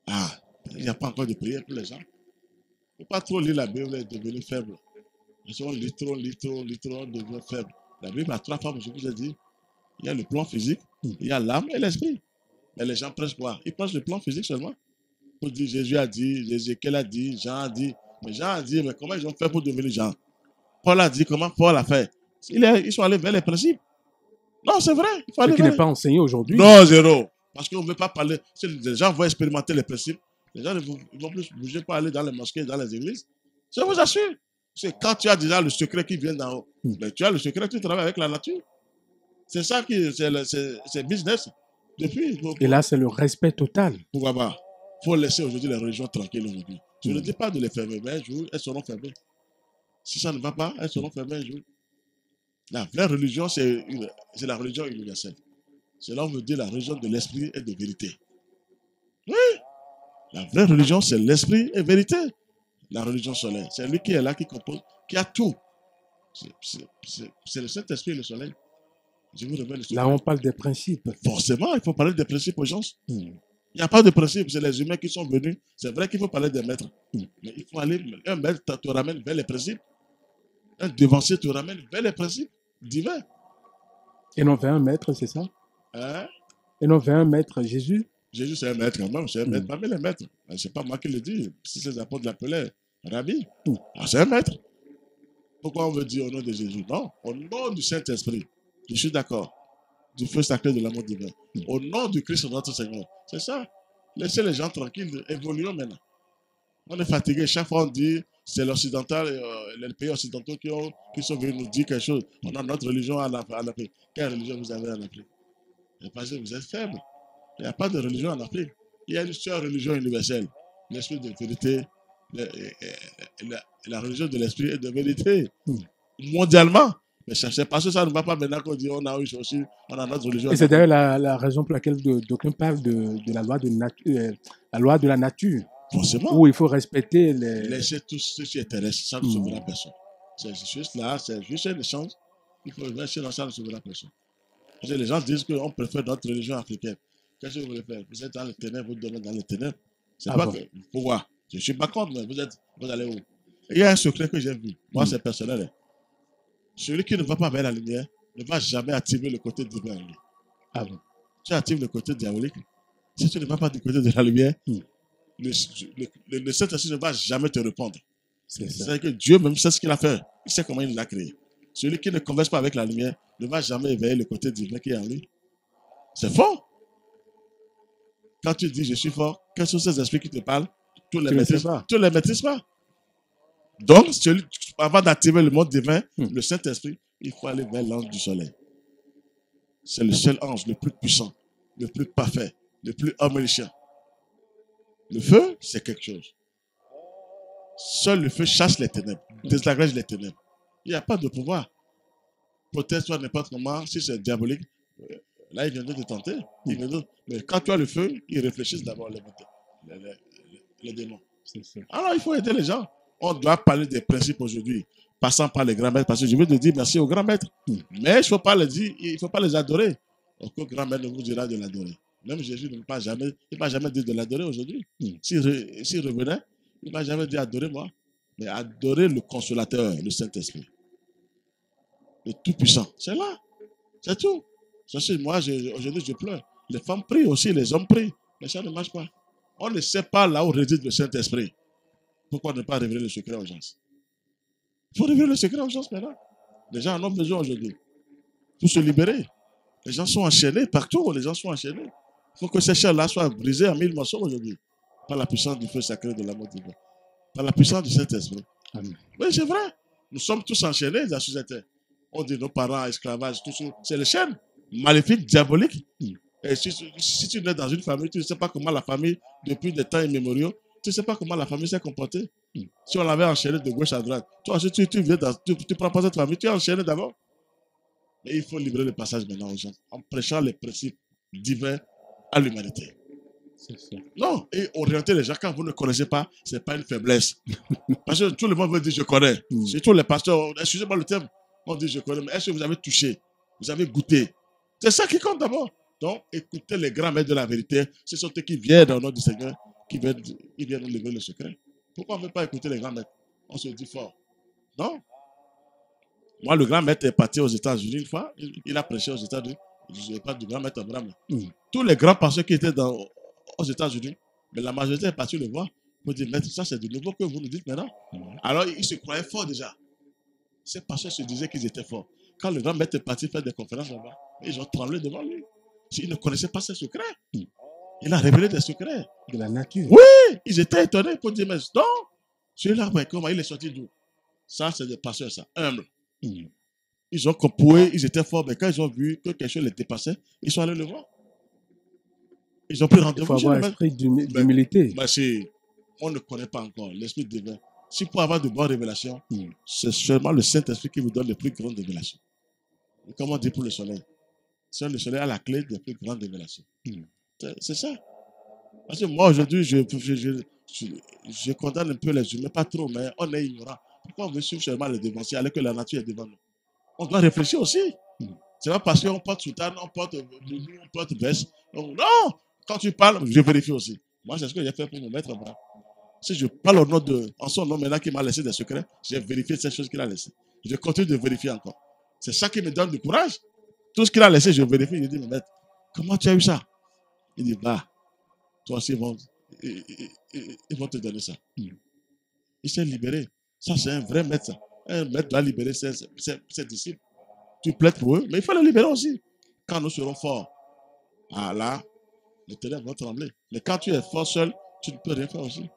Ah, il n'y a pas encore de prière pour les gens. Il ne faut pas trop lire la Bible et devenir faible. Parce qu'on lit trop, on devient faible. La Bible a 3 formes, je vous ai dit. Il y a le plan physique, il y a l'âme et l'esprit. Mais les gens prêchent quoi? Ils prêchent le plan physique seulement. Pour dire Jésus a dit, Jézéchiel a dit, Jean a dit. Mais Jean a dit, mais comment ils ont fait pour devenir Jean? Paul a dit, comment Paul a fait? Ils sont allés vers les principes. Non, c'est vrai. Il faut aller qui n'est pas enseigné aujourd'hui. Non, zéro. Parce qu'on ne veut pas parler. Si les gens vont expérimenter les principes, les gens ne vont plus bouger pour aller dans les mosquées, dans les églises. Je vous assure. C'est quand tu as déjà le secret qui vient d'en haut. Mais tu as le secret, tu travailles avec la nature. C'est ça qui c'est business. Depuis. Et là, c'est le respect total. Pourquoi pas? Il faut laisser aujourd'hui les religions tranquilles aujourd'hui. Je ne dis pas de les fermer, mais un jour, elles seront fermées. Si ça ne va pas, elles seront fermées un jour. La vraie religion, c'est la religion universelle. C'est là où on me dit la religion de l'esprit et de vérité. Oui. La vraie religion, c'est l'esprit et vérité. La religion solaire, c'est lui qui est là, qui compose, qui a tout. C'est le Saint-Esprit et le soleil. Je vous remets le là, on parle des principes. Forcément, il faut parler des principes aux gens. Il n'y a pas de principes, c'est les humains qui sont venus. C'est vrai qu'il faut parler des maîtres. Mais il faut aller, un maître te ramène vers les principes. Un devancier te ramène vers les principes divins. Et non vers un maître, c'est ça? Hein? Et non vers un maître, Jésus? Jésus, c'est un maître quand même, c'est un maître parmi les maîtres. Ce n'est pas moi qui le dis, si ces apôtres l'appelaient Rabbi. C'est un maître. Pourquoi on veut dire au nom de Jésus? Non, au nom du Saint-Esprit. Je suis d'accord. Du feu sacré de l'amour divin. Au nom du Christ notre Seigneur. C'est ça. Laissez les gens tranquilles, évoluons maintenant. On est fatigué. Chaque fois on dit, c'est l'occidental, les pays occidentaux qui sont venus nous dire quelque chose. On a notre religion en Afrique. Quelle religion vous avez en Afrique? Parce que vous êtes faible. Il n'y a pas de religion en Afrique. Il y a une seule religion universelle. L'esprit de vérité. La religion de l'esprit et de vérité. Mondialement. Mais c'est parce que ça ne va pas maintenant qu'on dit on a eu aussi, on a notre religion. Et c'est d'ailleurs la raison pour laquelle d'aucuns parlent de la loi la loi de la nature. Forcément. Où il faut respecter les... Laisser tout ce qui est terrestre, ça ne sauvera personne. C'est juste là, c'est juste un échange. Il faut laisser dans ça ne sauvera personne. Parce que les gens disent qu'on préfère notre religion africaine. Qu'est-ce que vous voulez faire? Vous êtes dans les ténèbres, vous devenez dans les ténèbres. C'est pas que. Pourquoi? Je ne suis pas contre, mais vous allez où? Il y a un secret que j'ai vu. Moi, c'est personnel. Celui qui ne va pas vers la lumière ne va jamais activer le côté divin. Ah bon? Tu actives le côté diabolique. Si tu ne vas pas du côté de la lumière, le Saint-Esprit ne va jamais te répondre. C'est que Dieu même sait ce qu'il a fait. Il sait comment il l'a créé. Celui qui ne converse pas avec la lumière ne va jamais éveiller le côté divin qui est en lui. C'est faux. Quand tu dis je suis fort, quels sont ces esprits qui te parlent? Tu ne les maîtrises pas. Donc, avant d'activer le monde divin, le Saint-Esprit, il faut aller vers l'ange du soleil. C'est le seul ange le plus puissant, le plus parfait, le plus omniscient. Le feu, c'est quelque chose. Seul le feu chasse les ténèbres, désagrège les ténèbres. Il n'y a pas de pouvoir. Peut-être n'importe comment, si c'est diabolique, là, il vient de te tenter. Mais quand tu as le feu, ils réfléchissent d'abord les démons. Alors, il faut aider les gens. On doit parler des principes aujourd'hui, passant par les grands maîtres, parce que je veux te dire merci aux grands maîtres. Mais il ne faut pas les dire, il ne faut pas les adorer. Aucun grand maître ne vous dira de l'adorer. Même Jésus ne va jamais dire de l'adorer aujourd'hui. S'il revenait, il ne va jamais dire adorez-moi, mais adorer le consolateur, le Saint-Esprit. Le Tout-Puissant. C'est là. C'est tout. Moi, aujourd'hui, je pleure. Les femmes prient aussi, les hommes prient. Mais ça ne marche pas. On ne sait pas là où réside le Saint-Esprit. Pourquoi ne pas révéler le secret aux gens? Il faut révéler le secret aux gens maintenant. Les gens en ont besoin aujourd'hui. Il faut se libérer. Les gens sont enchaînés partout. Les gens sont enchaînés. Il faut que ces chaînes-là soient brisées en 1000 morceaux aujourd'hui. Par la puissance du feu sacré de l'amour divin. Par la puissance du Saint-Esprit. Oui, c'est vrai. Nous sommes tous enchaînés, les sociétés. On dit nos parents, esclavage, tout ça. C'est les chaînes maléfiques, diaboliques. Et si tu nais dans une famille, tu ne sais pas comment la famille, depuis des temps immémoriaux, tu ne sais pas comment la famille s'est comportée. Si on l'avait enchaîné de gauche à droite, toi, tu prends pas cette famille, tu es enchaîné d'abord. Mais il faut libérer le passage maintenant aux gens, en prêchant les principes divins à l'humanité. Non, et orienter les gens quand vous ne connaissez pas, ce n'est pas une faiblesse. Parce que tout le monde veut dire je connais. Surtout les pasteurs, excusez-moi le terme, on dit je connais, mais est-ce que vous avez touché? Vous avez goûté? C'est ça qui compte d'abord. Donc, écoutez les grands maîtres de la vérité. Ce sont eux qui viennent au nom du Seigneur, ils viennent nous livrer le secret. Pourquoi on ne veut pas écouter les grands maîtres? On se dit fort. Non. Moi, le grand maître est parti aux États-Unis une fois. Il a prêché aux États-Unis. Je ne parle du grand maître Abraham. Tous les grands pasteurs qui étaient aux États-Unis, mais la majorité est partie le voir pour dire, maître, ça c'est de nouveau que vous nous dites maintenant. Alors, ils se croyaient forts déjà. Ces pasteurs se disaient qu'ils étaient forts. Quand le grand maître est parti faire des conférences là-bas, ils ont tremblé devant lui. Ils ne connaissaient pas ses secrets. Il a révélé des secrets. De la nature. Oui, ils étaient étonnés pour dire, mais non, celui-là, comment il est sorti d'où? Ça, c'est des pasteurs, ça, humbles. Ils ont compoué, ils étaient forts, mais quand ils ont vu que quelque chose les dépassait, ils sont allés le voir. Ils ont pris rendez-vous. Il faut avoir l'esprit d'humilité. Mais si on ne connaît pas encore l'esprit divin, si pour avoir de bonnes révélations, c'est seulement le Saint-Esprit qui vous donne les plus grandes révélations. Et comme on dit pour le soleil, c'est le soleil a la clé des plus grandes révélations. C'est ça. Parce que moi, aujourd'hui, je condamne un peu les humains, pas trop, mais on est ignorant. Pourquoi on veut suivre seulement les devanciers alors que la nature est devant nous? On doit réfléchir aussi. C'est pas parce qu'on porte soutane, on porte blouse, on porte veste. Non! Quand tu parles, je vérifie aussi. Moi, c'est ce que j'ai fait pour me mettre en bas. Si je parle au nom en son nom maintenant qui m'a laissé des secrets, j'ai vérifié ces choses qu'il a laissées. Je continue de vérifier encore. C'est ça qui me donne du courage. Tout ce qu'il a laissé, je vérifie. Je dis, mais maître, comment tu as eu ça? Il dit, bah, toi aussi, ils vont te donner ça. Il s'est libéré. Ça, c'est un vrai maître. Un maître doit libérer ses disciples. Tu plaides pour eux, mais il faut les libérer aussi. Quand nous serons forts, là, les ténèbres vont trembler. Mais quand tu es fort seul, tu ne peux rien faire aussi.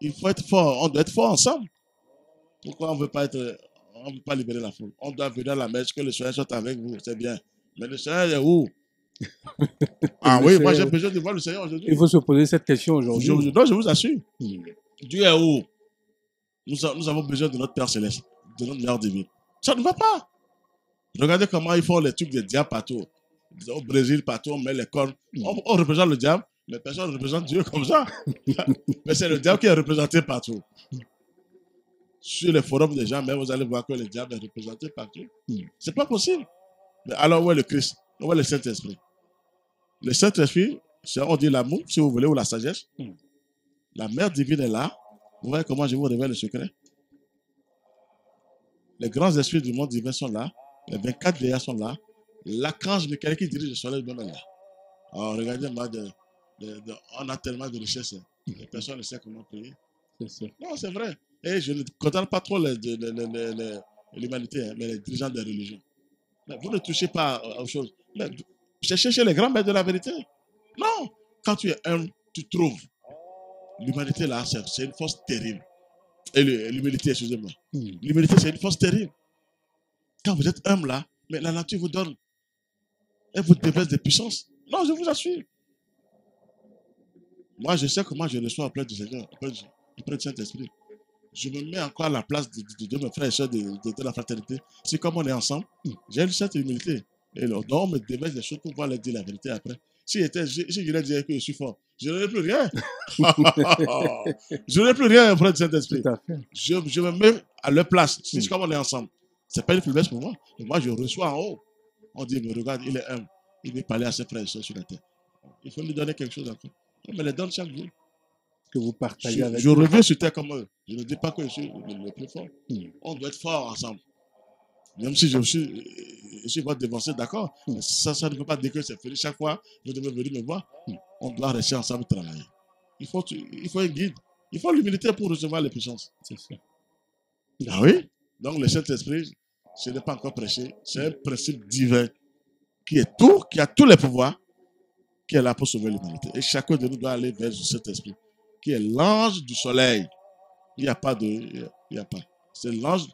Il faut être fort. On doit être fort ensemble. Pourquoi on ne veut pas libérer la foule? On doit venir à la messe, que le Seigneur soit avec vous. C'est bien. Mais le Seigneur est où? Oui, moi j'ai besoin de voir le Seigneur aujourd'hui. Il faut se poser cette question aujourd'hui. Non, je vous assure. Dieu est où? Nous avons besoin de notre Père Céleste, de notre Mère divine. Ça ne va pas. Regardez comment ils font les trucs des diables partout. Au Brésil, partout, on met les cornes. On représente le diable, mais personne ne représente Dieu comme ça. Mais c'est le diable qui est représenté partout. Sur les forums des gens, même vous allez voir que le diable est représenté partout. C'est pas possible. Mais alors, où est le Christ? Où est le Saint-Esprit? Le Saint-Esprit, on dit l'amour, si vous voulez, ou la sagesse. La Mère divine est là. Vous voyez comment je vous révèle le secret? Les grands esprits du monde divin sont là. Les 24 vieillards sont là. L'archange Michael qui dirige le soleil même est là. Alors, regardez-moi, on a tellement de richesses. Les personnes ne savent comment prier. Non, c'est vrai. Et je ne condamne pas trop l'humanité, mais les dirigeants des religions. Mais vous ne touchez pas aux choses. Mais cherchez chez les grands maîtres de la vérité. Non. Quand tu es humble, tu trouves. L'humanité, là, c'est une force terrible. Et l'humilité, excusez-moi. L'humilité, c'est une force terrible. Quand vous êtes humble, là, mais la nature vous donne. Elle vous déverse des puissances. Non, je vous assure. Moi, je sais comment je reçois auprès du Seigneur, auprès du Saint-Esprit. Je me mets encore à la place de mes frères et soeurs de la fraternité. Si comme on est ensemble, j'ai une certaine humilité. Et donc, on me déverse des choses pour pouvoir leur dire la vérité après. Si je leur disais que je suis fort, je n'aurais plus rien. Je n'aurais plus rien auprès du Saint-Esprit. Je me mets à leur place. Si comme on est ensemble, ce n'est pas une faiblesse pour moi. Et moi, je reçois en haut. On dit, mais regarde, il est humble. Il veut parler à ses frères et soeurs sur la terre. Il faut lui donner quelque chose encore. On me les donne chaque jour. Que vous partagez avec eux. Je reviens sur terre comme eux. Je ne dis pas que je suis le plus fort. On doit être fort ensemble. Même si je suis votre dévancé, d'accord. Ça ne veut pas dire que c'est fini. Chaque fois, vous devez venir me voir. On doit rester ensemble et travailler. Il faut un guide. Il faut l'humilité pour recevoir les puissances. C'est ça. Ah oui? Donc le Saint-Esprit, ce n'est pas encore prêché. C'est un principe divin qui a tous les pouvoirs. qui est là pour sauver l'humanité. Et chacun de nous doit aller vers cet esprit, qui est l'ange du soleil. Il n'y a pas de... Il n'y a pas. C'est l'ange,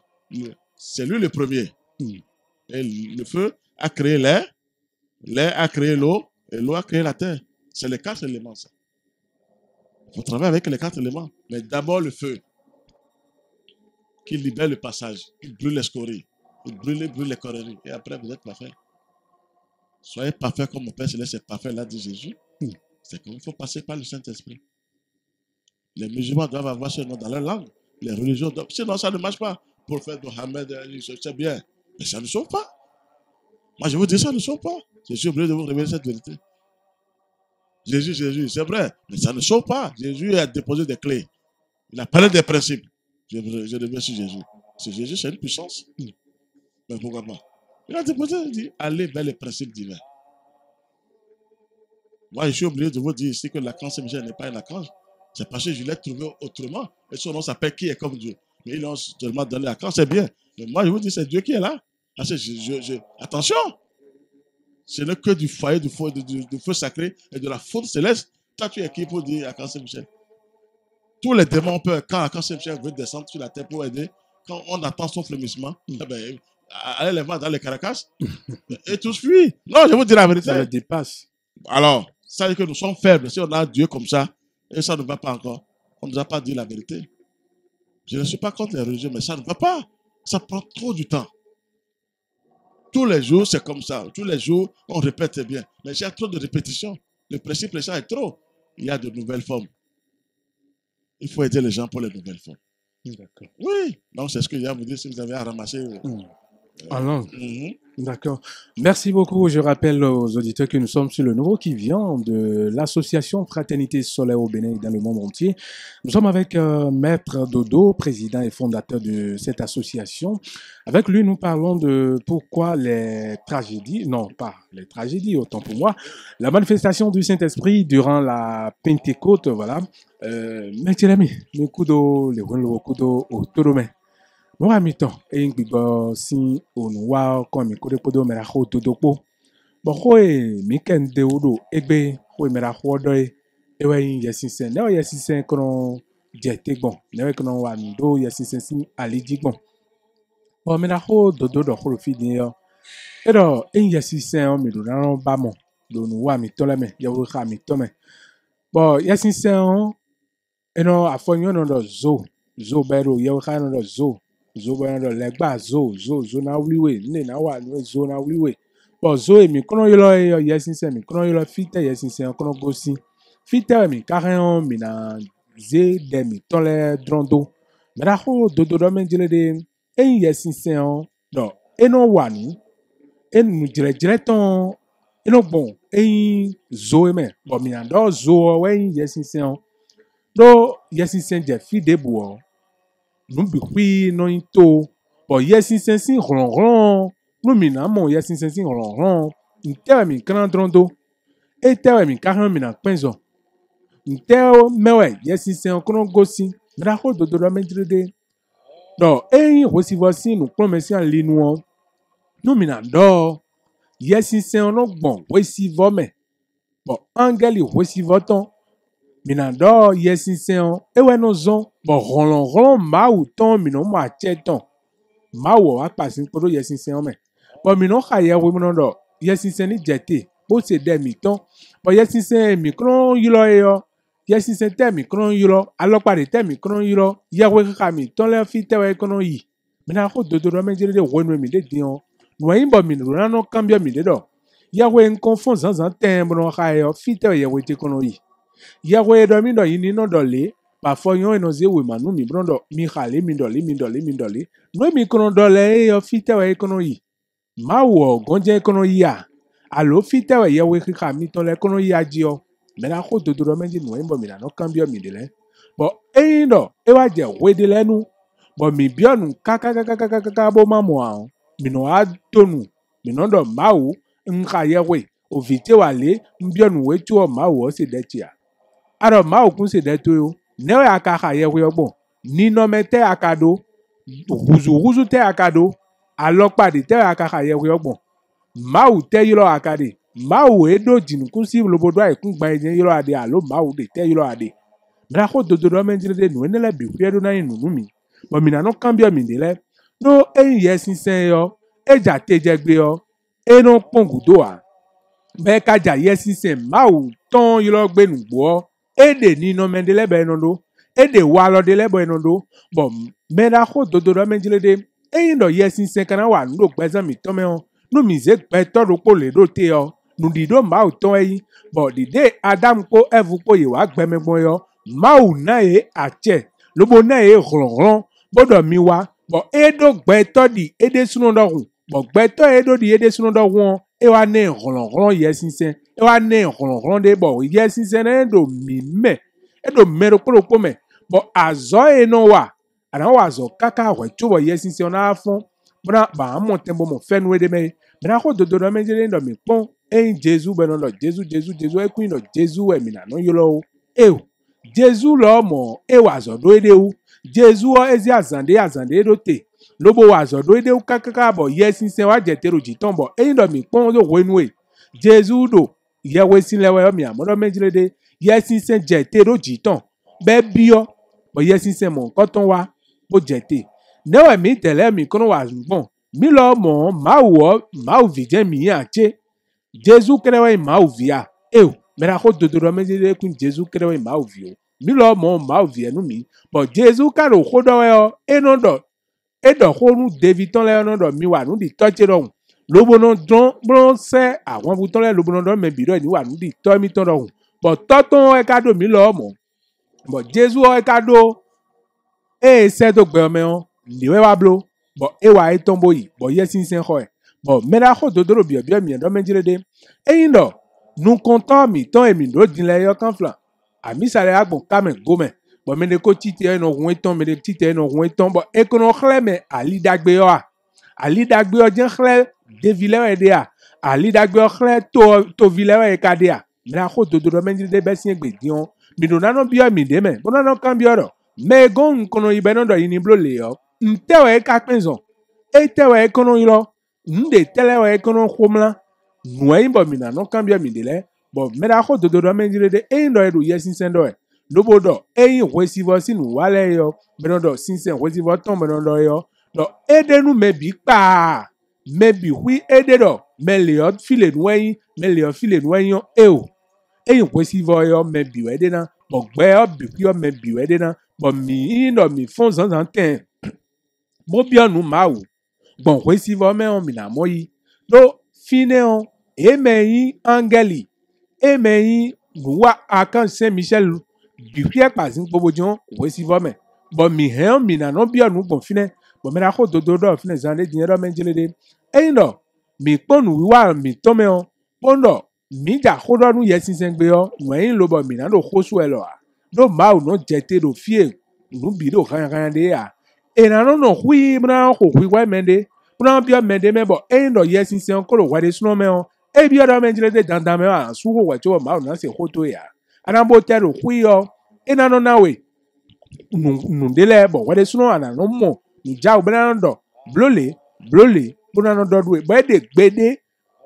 c'est lui le premier. Et le feu a créé l'air, l'air a créé l'eau, et l'eau a créé la terre. C'est les 4 éléments, ça. Il faut travailler avec les 4 éléments. Mais d'abord le feu, qui libère le passage, qui brûle les scories, qui brûle les conneries. Et après, vous êtes parfait. Soyez parfait comme mon Père Céleste est parfait, l'a dit Jésus. C'est qu'il faut passer par le Saint-Esprit. Les musulmans doivent avoir ce nom dans leur langue. Les religions doivent... Sinon, ça ne marche pas. Prophète Mohammed, c'est bien. Mais ça ne sauve pas. Moi, je vous dis, ça ne sauve pas. Je suis obligé de vous révéler cette vérité. Jésus, c'est vrai. Mais ça ne sauve pas. Jésus a déposé des clés. Il a parlé des principes. Je reviens sur Jésus. C'est Jésus, c'est une puissance. Mais pourquoi pas? Il a déposé, il dit, allez vers les principes divins. Moi, je suis obligé de vous dire ici que l'archange Saint-Michel n'est pas un archange. C'est parce que je l'ai trouvé autrement. Et son nom s'appelle Qui est comme Dieu. Mais ils l'ont seulement donné l'archange, c'est bien. Mais moi, je vous dis, c'est Dieu qui est là. Parce que attention! Ce n'est que du foyer, du feu sacré et de la faute céleste. Toi, tu es qui pour dire archange Saint-Michel? Tous les démons peuvent, quand archange Saint-Michel veut descendre sur la terre pour aider, quand on attend son frémissement, allez les voir dans les caracas et tous fuient. Non, je vous dis la vérité. Ça le dépasse. Alors, ça veut dire que nous sommes faibles. Si on a Dieu comme ça, et ça ne va pas encore, on ne nous a pas dit la vérité. Je ne suis pas contre les religions, mais ça ne va pas. Ça prend trop du temps. Tous les jours, c'est comme ça. Tous les jours, on répète bien. Mais il y a trop de répétitions. Le principe, les gens est trop. Il y a de nouvelles formes. Il faut aider les gens pour les nouvelles formes. D'accord. Oui. Donc, c'est ce que j'ai à vous dire si vous avez à ramasser. D'accord. Merci beaucoup. Je rappelle aux auditeurs que nous sommes sur le nouveau qui vient de l'association Fraternité Solaire au Bénin et dans le monde entier. Nous sommes avec Maître Dodo, président et fondateur de cette association. Avec lui, nous parlons de pourquoi les tragédies, non pas les tragédies, autant pour moi, la manifestation du Saint-Esprit durant la Pentecôte, voilà. Maître Lamy, le kudo, le kudo au Toromé. Nous avons mis un peu si on voit comme il courait pour donner la route de Dopo. Bon, oui, mais quand de Odo, Ebe, oui, mais la route de Ewe, Yassin, non, Yassin, qu'on jette bon, non, qu'on va nous, Yassin, Ali dit bon. Bon, mais la route de Dodo, le fini, et donc, un Yassin, mais nous n'avons pas mon, nous nous avons mis Tolame, Yawura mi Tome. Bon, Yassin, et non, à fond, on a zo, Bero, Yawura, on a zo. Zo bana legba zo na wiwe ne na wa no zo na wiwe bo zo emi kono yelo yesin se mi kono yelo fite yesin se kono gosi fite mi carrément mi na ze de mi tole drondo me ra ho do men jele de en yesin se on do eno wani en mu jele ton eno bon en zo eme bo mi na do zo we yesin se on do yesin se je fi de bo nous bi non into bo yesin sensin ron nous mina mon yesin sensin ron inte mi kan drondo e te mi kan mi na penzo inte mewe yesin sen kono gosi na ho do mendrede do e hosi vosi nous promesse en linu nous mina do yesin sen no gbon hosi vome bo angeli hosi voton mina do yesin sen ewe no zon bo ron ma ou ton mi no ma cheton ma wo a pasin podo yesin sen me bo mi no khaye we mo do yesin sen ni jete bo se de mi ton bo yesin sen mi kron yilo yo yesin sen te mi kron yilo alopare te mi kron yilo yawe ka mi ton le fi te we kono yi mina ko do me jere de wonu mi de dion no yin bo mi no no cambio mi de do yawe en confond zan tembo no khaye fi te yawe te kono yi Yahweh do mi do yini no dole parfois yon eno ze we manu mi brondo mi khale mi dole no mi kono dole yo fite we kono yi ma wo gonje kono ya alo fite we Yahweh ka mi ton le kono ya ji o me na ko dodo menji no embo mi na no cambio mi de le bo eindo e wa je we de lenu bo mi bionu kaka bo mamo a mi no adonu mi no do mawu nka Yahweh o vite wale mbionu we tu o mawu o se de tia aro ma okun se de to yo ne o aka ye we ogbon ni no mete akado huzu te akado alopade te aka ye we ogbon ma u te yilo akade Mau edo jinukusi lobodo aikun gba ejen yiro ade alo mau de te yiro ade. Mera ko dodo menjire de nu enele bi fiedo na inu mi. Bo mi na no cambio mi de le. No yesin sen yo. Eja teje gbe yo. Eno pongudo a. Be kaja yesin sen mau ton yiro gbe nu gbo. Ede ni no mendele be no do. Ede wa lo de le bo no do. Bo mera ko dodo menjire de eyin do yesin sen kana wa nu do gbezan mi ton me on. Nu mi ze gbe to ro po le do te yo. Nu di do mau ton eyin. Bo di de Adam ko evu ko ye wa gbe me gbon yo. Mau na e ache. Lobo na e ron bodo mi wa. Bo edo gbe to di ede sunu do hun. Bo gbe to edo di ede sunu do won. E wa ne ron yesin sen. E wa ne ron de bo yesin sen edo mi me. Edo mero po me. Bo azo e no wa. Ana wa zo kaka we tu bo yesin sen na afon. Bona ba mo tembo mo fenu we de me. Bena ko dodo me jere ndo mi pon. Jesu beno lo Jesu e queen lo Jesu e mi na no yolo. Jesu lo mo e wa zo do ede u. Jesu o ezi azande do te. Lobo wa zo do ede u kakaka bo yesin sen wa jetero jiton bo ndo mi pon do wenu e. Jesu do ye we sin lewe mi amodo mejire de yesin sen jetero jiton. Be bio bo yesin sen mo nkan ton wa bo jete. Newe mi tele mi kono wa gbon. Mi lo mo mau vijen mi ache. Jesu krewe mau via. Mera ko dodo mejire kun Jesu krewe mau vio. Mi lo mo mau vie nu mi. But Jesu karo ko do yo enodo. Edo ko nu Davidon le no do mi wa nu di touch ro. Lobo no don bron se àwọn buton le lobo no do me bi do ni wa nu di to mi ton ro. But toton e ka do mi lo mo. But Jesu o e ka do se do gbe me on. Liwe wa blo. But e wa e tombo yi. But yesin sen ho e. But mera ko dodo bi mi do mejire de. Eyindo nu kontan mi ton emi do din le yo kan flan. Ami sare agbon kamen gome. Bo me de ko tite eno run eton me de tite eno run eton bo ekono khle me ali dagbe yo a. Ali dagbe yo jen khle de vile we de a. Ali dagbe yo khle to vile we ka de a. Me na ko dodo menji de be sin egbe dion. Mi do nano bi o mi de me. Bo nano kan bi oro. Me gon kono ibe no do yin blo le yo. Nte we ka penzon. E te we kono ilo. Nde tele we kono khomla. Nwe bo mi nano kan bi o mi de le. Bo me da ko dodo menji de e ndo edu yesin sendo e. Lobo do eyin wesivo sinu wale yo benodo sinsen wesivo ton benodo yo do edenu mebi pa mebi wi ededo melio file nwen melio file nwen yo eyin wesivo yo mebi wedena bo gbe obi yo mebi wedena bo mi ndo mi fon zan ten bo bionu mawu bon wesivo me on mi na moyi do fine on emeyin angeli emeyin nuwa akan Saint Michel Bifie pazin bobo jon we si vo me bo mi hen mi na no bi onu gbon fine bo me ra ko dodo do fine zan le din ro menjele de eyindo mi ponu wiwa mi to me on pondo mi ja ko do nu yesin sen gbe yo wen lo bo mi na do ko su e lo a do ma o no jete do fie nu bi do kan de a e na no hui bra ko hui wa mende bra bi o mende me bo eyindo yesin sen ko lo wa de suno me on e bi o menjele de dandan me a su ko wa jo ma o na se ko to ya anabo tero huyo enano nawe nundele bo wade suno anano mo ni ja obenando blole bonano dodwe bo de gbede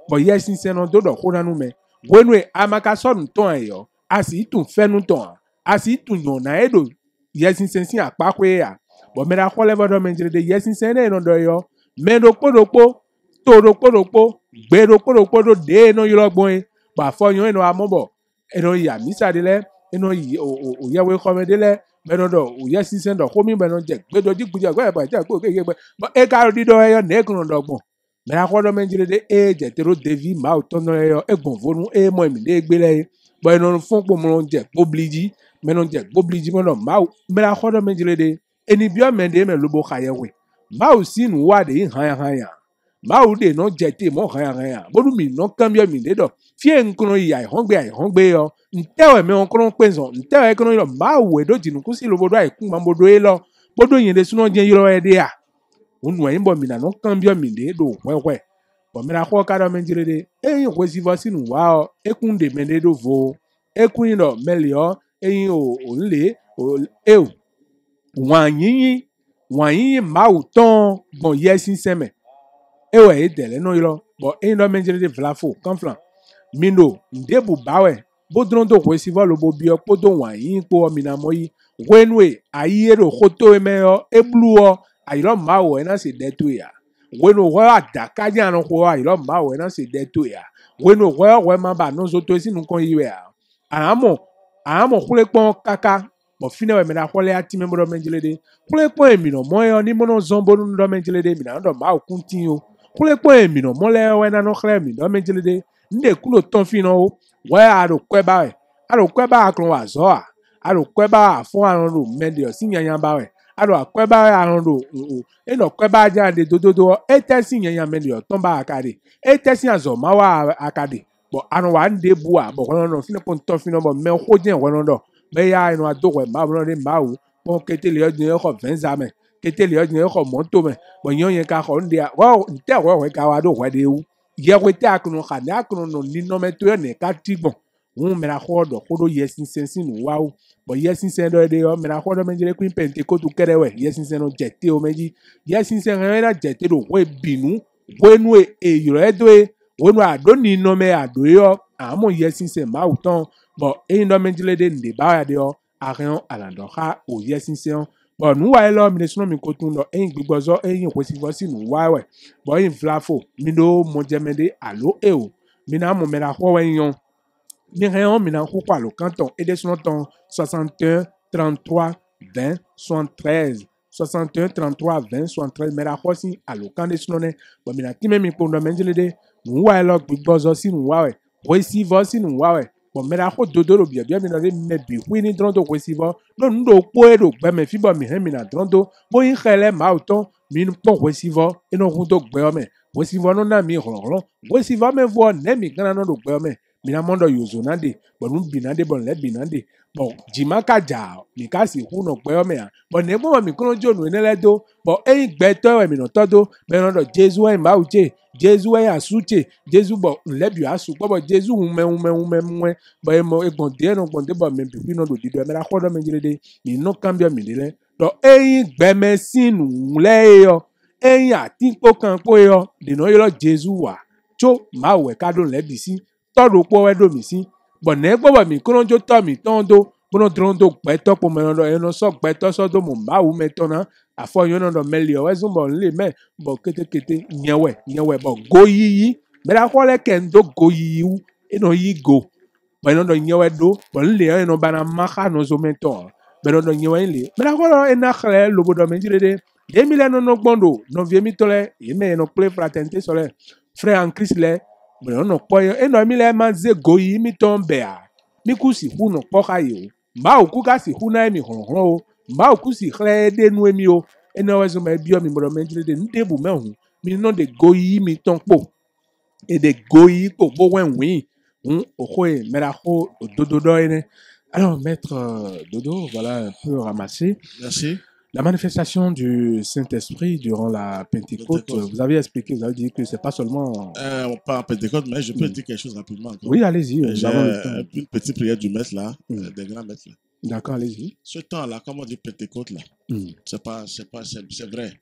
bo yesin seno dodo konanu me wenwe amaka sonu ton ayo asi tun fenu ton asi tun yon na edo yesin sensin apakwe ya bo mera ko level do menjire de yesin sene no do yo mendo podokpo torodokpo gbedokpo do de no yirogbon ba foyon eno amobo eno ya misa dele eno yi o yewe komedele benodo o yesin sendo komi beno je gbedo jigbuja gbe ba ja ko keke ba e karo dido eyo ne kun dogbon me akodo menjire de e je tero devi ma o tono eyo egbon fonu e mo mi de gbele bo eno fun po mo je pobliji meno je pobliji mo no ma me akodo menjire de eni bi o mende me lobo kayewe ma o sinu wa de han ma o de no je te mo han bodu mi no cambio mi de do fie nkono ya ihongbe yo ntewe me onkono penzo ntewe kono yo ma we do jinu kusi lobodo ai kun mambodo e lo bodo yin de suno je yiro e de a unu e mbo mi na no cambio mi de do wewe bo mi ra ko ka do menjire de eyin kwesi vo sinu wa o ekun de mende do vo ekun no melio eyin o nle o wanyin ma o ton bon yesin seme ewe e dele no yiro bo eyin do menjire de vlafo conflan Mino, ndebu bawe. Bodrondo kwesiva lobo bio podo wanyi po minamoyi. Wenwe, ayero koto emeo, ebluo, ayro mawo ena se detu ya. Weno wa adaka nyano kwa ayro mawo ena se detu ya. Weno wa mamba nozo to esi nunkon yiwe ya. Amo kule pon kaka. Bo fine we mena kwale ati membro menjelede. Kule pon emino moyo ni mono zombo ndo menjelede mina ndo mawo kuntinyo. Kule pon emino mole we na no khle mi ndo menjelede. Nde kulo ton fino we aro kweba we. Aro kweba akron wa zo a. Aro kweba fun aron ro mendio si yanyan ba we. Aro kweba we aron ro eno kweba jande dododo etesi yanyan mendio ton ba akade. Etesi azo mawa akade. Bo aron wa nde bua bo kono no fine pon ton fino bo men khojen wono do. Be ya eno adogwe ma bo de ma wo pon kete le odin ko 20 zame. Kete le odin ko monto me. Bo yon yen ka ko nde wa nte we ka wa do we de wu. Yewete akuno khane akuno no nino meto ne katibon mera khodo khodo yesin sensin wow bo yesin sen do de mera khodo menjele queen pentecost kerewe yesin sen no jete o meji yesin sen na jete do we binu wenu e yoro edo wonu ado nino me ado yo amo yesin sen ma uton bo e no menjele de nde ba ya de o arion alando ha o yesin sen bon nous wa lo mi suno mi kotun lo eyin gbigbozo eyin kwesivo sinu wa we bo yin flafo mi do mo jemede alo e o mi na mo mera ho we yon mi réon mi na ko kwa lo canton et des son ton 61 33 20 73 61 33 20 73 mera ho si alo kan des sonone bo mi na ti me mi ko ndo menjele de nous wa lo gbigbozo sinu wa we kwesivo sinu wa we bon mera ko dodoro bia mi na le me bi wini drondo kwesivo no ndo po edo gbe me fibo mi he mi na drondo bo yin khele ma uton mi pon kwesivo eno hundo gbe o me kwesivo no na mi ronron kwesivo me vo ne mi kana no do gbe o me mi na mondo yuzo nande bon nu binande bon le binande bon jima ka ja mi ka si hu no gbe o me a bon ne bo mi kono jonu enele do bon eyin gbe to mi no todo be no do jesu e ma uche jesu e asuche jesu bo lebi asu bo jesu hume bo emo egbonde no gbonde bo me bi no do dido me la khodo me jilede mi no cambio mi dele do eyin gbe me sinu le yo eyin ati po kan po yo de no yo jesu wa cho ma we ka do lebi si todo po we do mi si bo ne gbo mi kono jo to mi tondo bono drondo gbe to po me no eno so gbe to so do mo ma wu me to na afọ yon no meli o ezun bo nle me bo kete nyewe bo goyiyi me la kwole kendo goyiyi u eno yi go bo no nyewe do bo nle eno bana maka no zo mento be no nyewe nle me la kwole ena khale lobo do me jire de 2000 no gbondo no vie mi tole e me no play fraternité sole frère en Christ le bo no po eno mi le ma ze goyi mi ton be a mi ku si hu no po ka yo ma oku ka si hu na mi honhon o ma oku si khle de nu emi o eno wezo me bio mi mo menjile de ndebu mehun mi no de goyi mi ton po e de goyi po bo wen wi okoe mera ko dodo do ene. Alors maître Dodo, voilà un peu ramassé. Merci. La manifestation du Saint-Esprit durant la Pentecôte, vous avez expliqué, vous avez dit que c'est pas seulement... pas en Pentecôte, mais je peux dire quelque chose rapidement. Encore. Oui, allez-y. J'ai une petite prière du maître là, des grands maîtres là. D'accord, allez-y. Ce temps-là, comme on dit Pentecôte là, c'est vrai.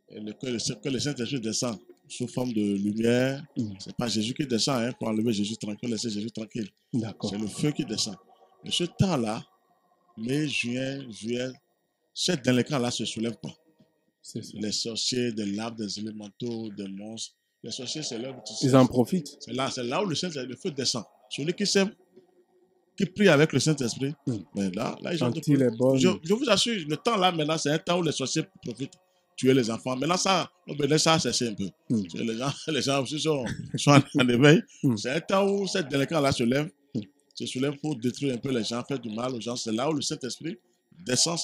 Que le Saint-Esprit descend sous forme de lumière, c'est pas Jésus qui descend pour enlever Jésus tranquille, laisser Jésus tranquille. C'est le feu qui descend. Mais ce temps-là, mai, juin, juillet, ces délinquants-là ne se soulèvent pas. Les sorciers, des larves, des élémentaux, des monstres, les sorciers se lèvent. Ils en profitent. C'est là où le feu descend. Celui qui s'aime, qui prie avec le Saint-Esprit, mais là ils ont je vous assure, le temps là maintenant, c'est un temps où les sorciers profitent tuer les enfants. Maintenant ça c'est un peu. Les gens aussi sont en éveil. C'est un temps où ces délinquants-là se soulèvent pour détruire un peu les gens, faire du mal aux gens. C'est là où le Saint-Esprit descend.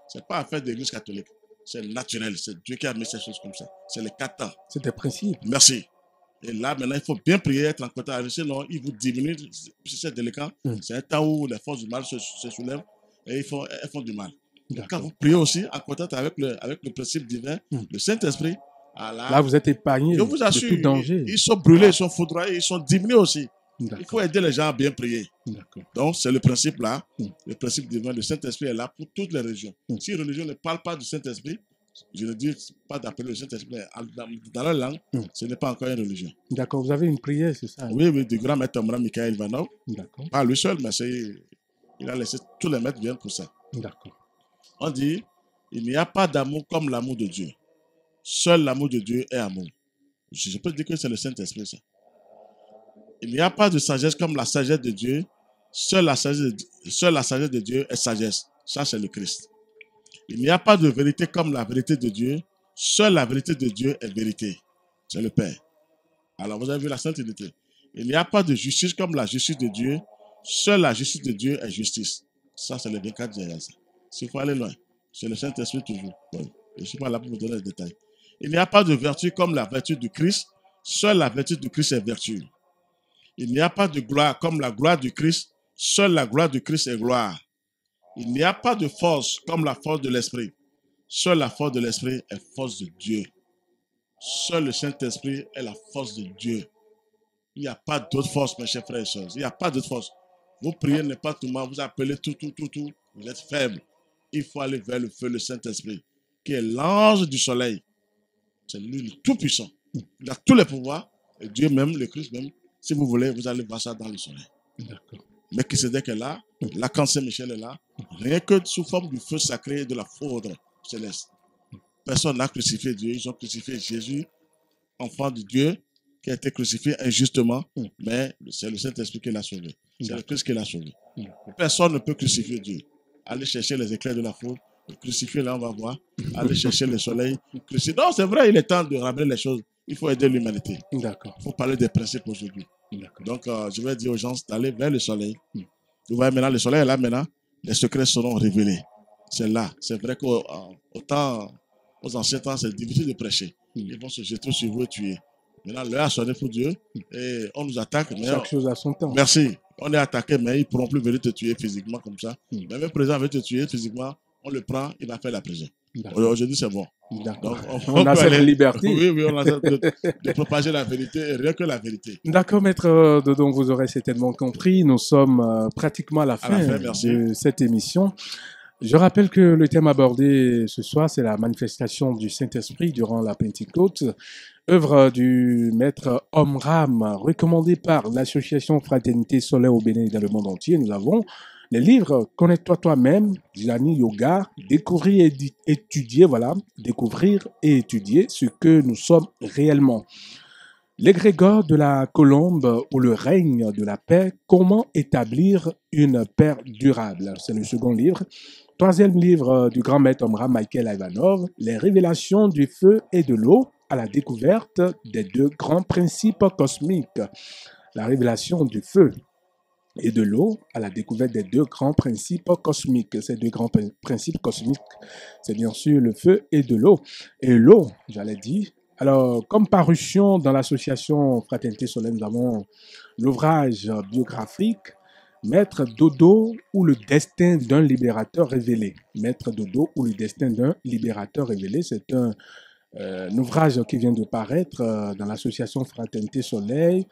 C'est pas affaire de l'Église catholique. C'est naturel. C'est Dieu qui a mis ces choses comme ça. C'est les 4 temps. C'est des principes. Merci. Et là, maintenant, il faut bien prier, être en contact avec eux, sinon ils vous diminuent. Si c'est délicat, c'est un temps où les forces du mal se soulèvent et elles font du mal. Quand vous priez aussi en contact avec le principe divin, le Saint-Esprit, là, vous êtes épargné je vous assure, de tout danger. Ils sont brûlés, ils sont foudroyés, ils sont diminués aussi. Il faut aider les gens à bien prier. Donc, c'est le principe là. Le principe divin, le Saint-Esprit est là pour toutes les religions. Si une religion ne parle pas du Saint-Esprit, Je ne dis pas d'appeler le Saint-Esprit, mais dans la langue, ce n'est pas encore une religion. D'accord, vous avez une prière, c'est ça? Oui, oui, du grand maître Omram Mikhaël Ivanov. D'accord. Pas lui seul, mais il a laissé tous les maîtres viennent pour ça. D'accord. On dit, il n'y a pas d'amour comme l'amour de Dieu. Seul l'amour de Dieu est amour. Je peux dire que c'est le Saint-Esprit, ça. Il n'y a pas de sagesse comme la sagesse de Dieu. Seule la sagesse de Dieu est sagesse. Ça, c'est le Christ. Il n'y a pas de vérité comme la vérité de Dieu. Seule la vérité de Dieu est vérité. C'est le Père. Alors, vous avez vu la Sainte Trinité. Il n'y a pas de justice comme la justice de Dieu. Seule la justice de Dieu est justice. Ça, c'est le 24 diagramme. S'il faut aller loin, c'est le Saint-Esprit toujours. Bon, je ne suis pas là pour vous donner les détails. Il n'y a pas de vertu comme la vertu du Christ. Seule la vertu du Christ est vertu. Il n'y a pas de gloire comme la gloire du Christ. Seule la gloire du Christ est gloire. Il n'y a pas de force comme la force de l'Esprit. Seule la force de l'Esprit est force de Dieu. Seul le Saint-Esprit est la force de Dieu. Il n'y a pas d'autre force, mes chers frères et sœurs. Il n'y a pas d'autre force. Vous priez n'importe comment, vous appelez tout. Vous êtes faible. Il faut aller vers le feu, le Saint-Esprit, qui est l'ange du soleil. C'est lui le tout-puissant. Il a tous les pouvoirs. Et Dieu même, le Christ même, si vous voulez, vous allez voir ça dans le soleil. D'accord. Mais Melchisédek est là, l'archange Saint-Michel est là, rien que sous forme du feu sacré et de la foudre céleste. Personne n'a crucifié Dieu, ils ont crucifié Jésus, enfant de Dieu, qui a été crucifié injustement, mais c'est le Saint-Esprit qui l'a sauvé. C'est le Christ qui l'a sauvé. Personne ne peut crucifier Dieu. Allez chercher les éclairs de la foudre, crucifier là, on va voir. Allez chercher le soleil, crucifier. Non, c'est vrai, il est temps de ramener les choses. Il faut aider l'humanité. D'accord. Il faut parler des principes aujourd'hui. Donc, je vais dire aux gens d'aller vers le soleil. Vous voyez maintenant, le soleil est là maintenant. Les secrets seront révélés. C'est là. C'est vrai qu'autant aux anciens temps, c'est difficile de prêcher. Ils vont se jeter sur vous et tuer. Maintenant, l'heure a sonné pour Dieu et on nous attaque. Mais chaque chose a son temps. Merci. On est attaqué, mais ils ne pourront plus venir te tuer physiquement comme ça. Mais même le président veut te tuer physiquement, on le prend, il va faire la prison. Aujourd'hui, c'est bon. D'accord. On a cette liberté. Oui, on a de propager la vérité et rien que la vérité. D'accord, maître Dodon, vous aurez certainement compris. Nous sommes pratiquement à la fin de cette émission. Je rappelle que le thème abordé ce soir, c'est la manifestation du Saint-Esprit durant la Pentecôte, œuvre du maître Omram, recommandée par l'association Fraternité Solaire au Bénin et dans le monde entier. Nous avons les livres « Connais-toi toi-même », Jilani Yoga, découvrir et étudier, découvrir et étudier ce que nous sommes réellement. L'égrégore de la colombe ou le règne de la paix, comment établir une paix durable. C'est le second livre. Troisième livre du grand maître Omram Mikhaël Ivanov, les révélations du feu et de l'eau à la découverte des deux grands principes cosmiques. La révélation du feu et de l'eau à la découverte des deux grands principes cosmiques. Ces deux grands principes cosmiques, c'est bien sûr le feu et de l'eau. Et l'eau, j'allais dire. Alors, comme parution dans l'association Fraternité Solaire, nous avons l'ouvrage biographique Maître Dodo ou le destin d'un libérateur révélé. Maître Dodo ou le destin d'un libérateur révélé, c'est un ouvrage qui vient de paraître dans l'association Fraternité Soleil.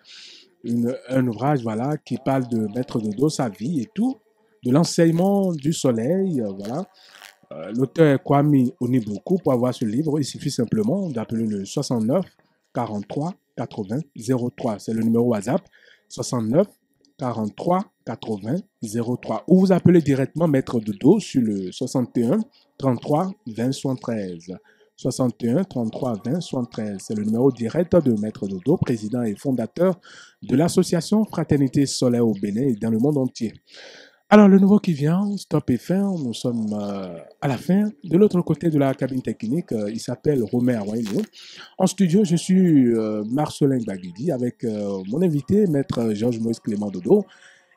Un ouvrage qui parle de Maître Dodo, sa vie et tout, de l'enseignement du soleil, l'auteur est Kwame Onibuku. Pour avoir ce livre, il suffit simplement d'appeler le 69 43 80 03. C'est le numéro WhatsApp 69 43 80 03. Ou vous appelez directement Maître Dodo sur le 61 33 20 73. 61 33 20 73. C'est le numéro direct de Maître Dodo, président et fondateur de l'association Fraternité Solaire au Bénin et dans le monde entier. Alors, le nouveau qui vient, Stop et Fin, nous sommes à la fin. De l'autre côté de la cabine technique, il s'appelle Romain Waino. En studio, je suis Marcelin Bagudi avec mon invité, Maître Georges-Moïse Clément Dodo,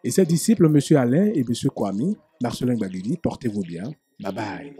et ses disciples, M. Alain et M. Kwame. Marcelin Bagudi, portez-vous bien. Bye bye.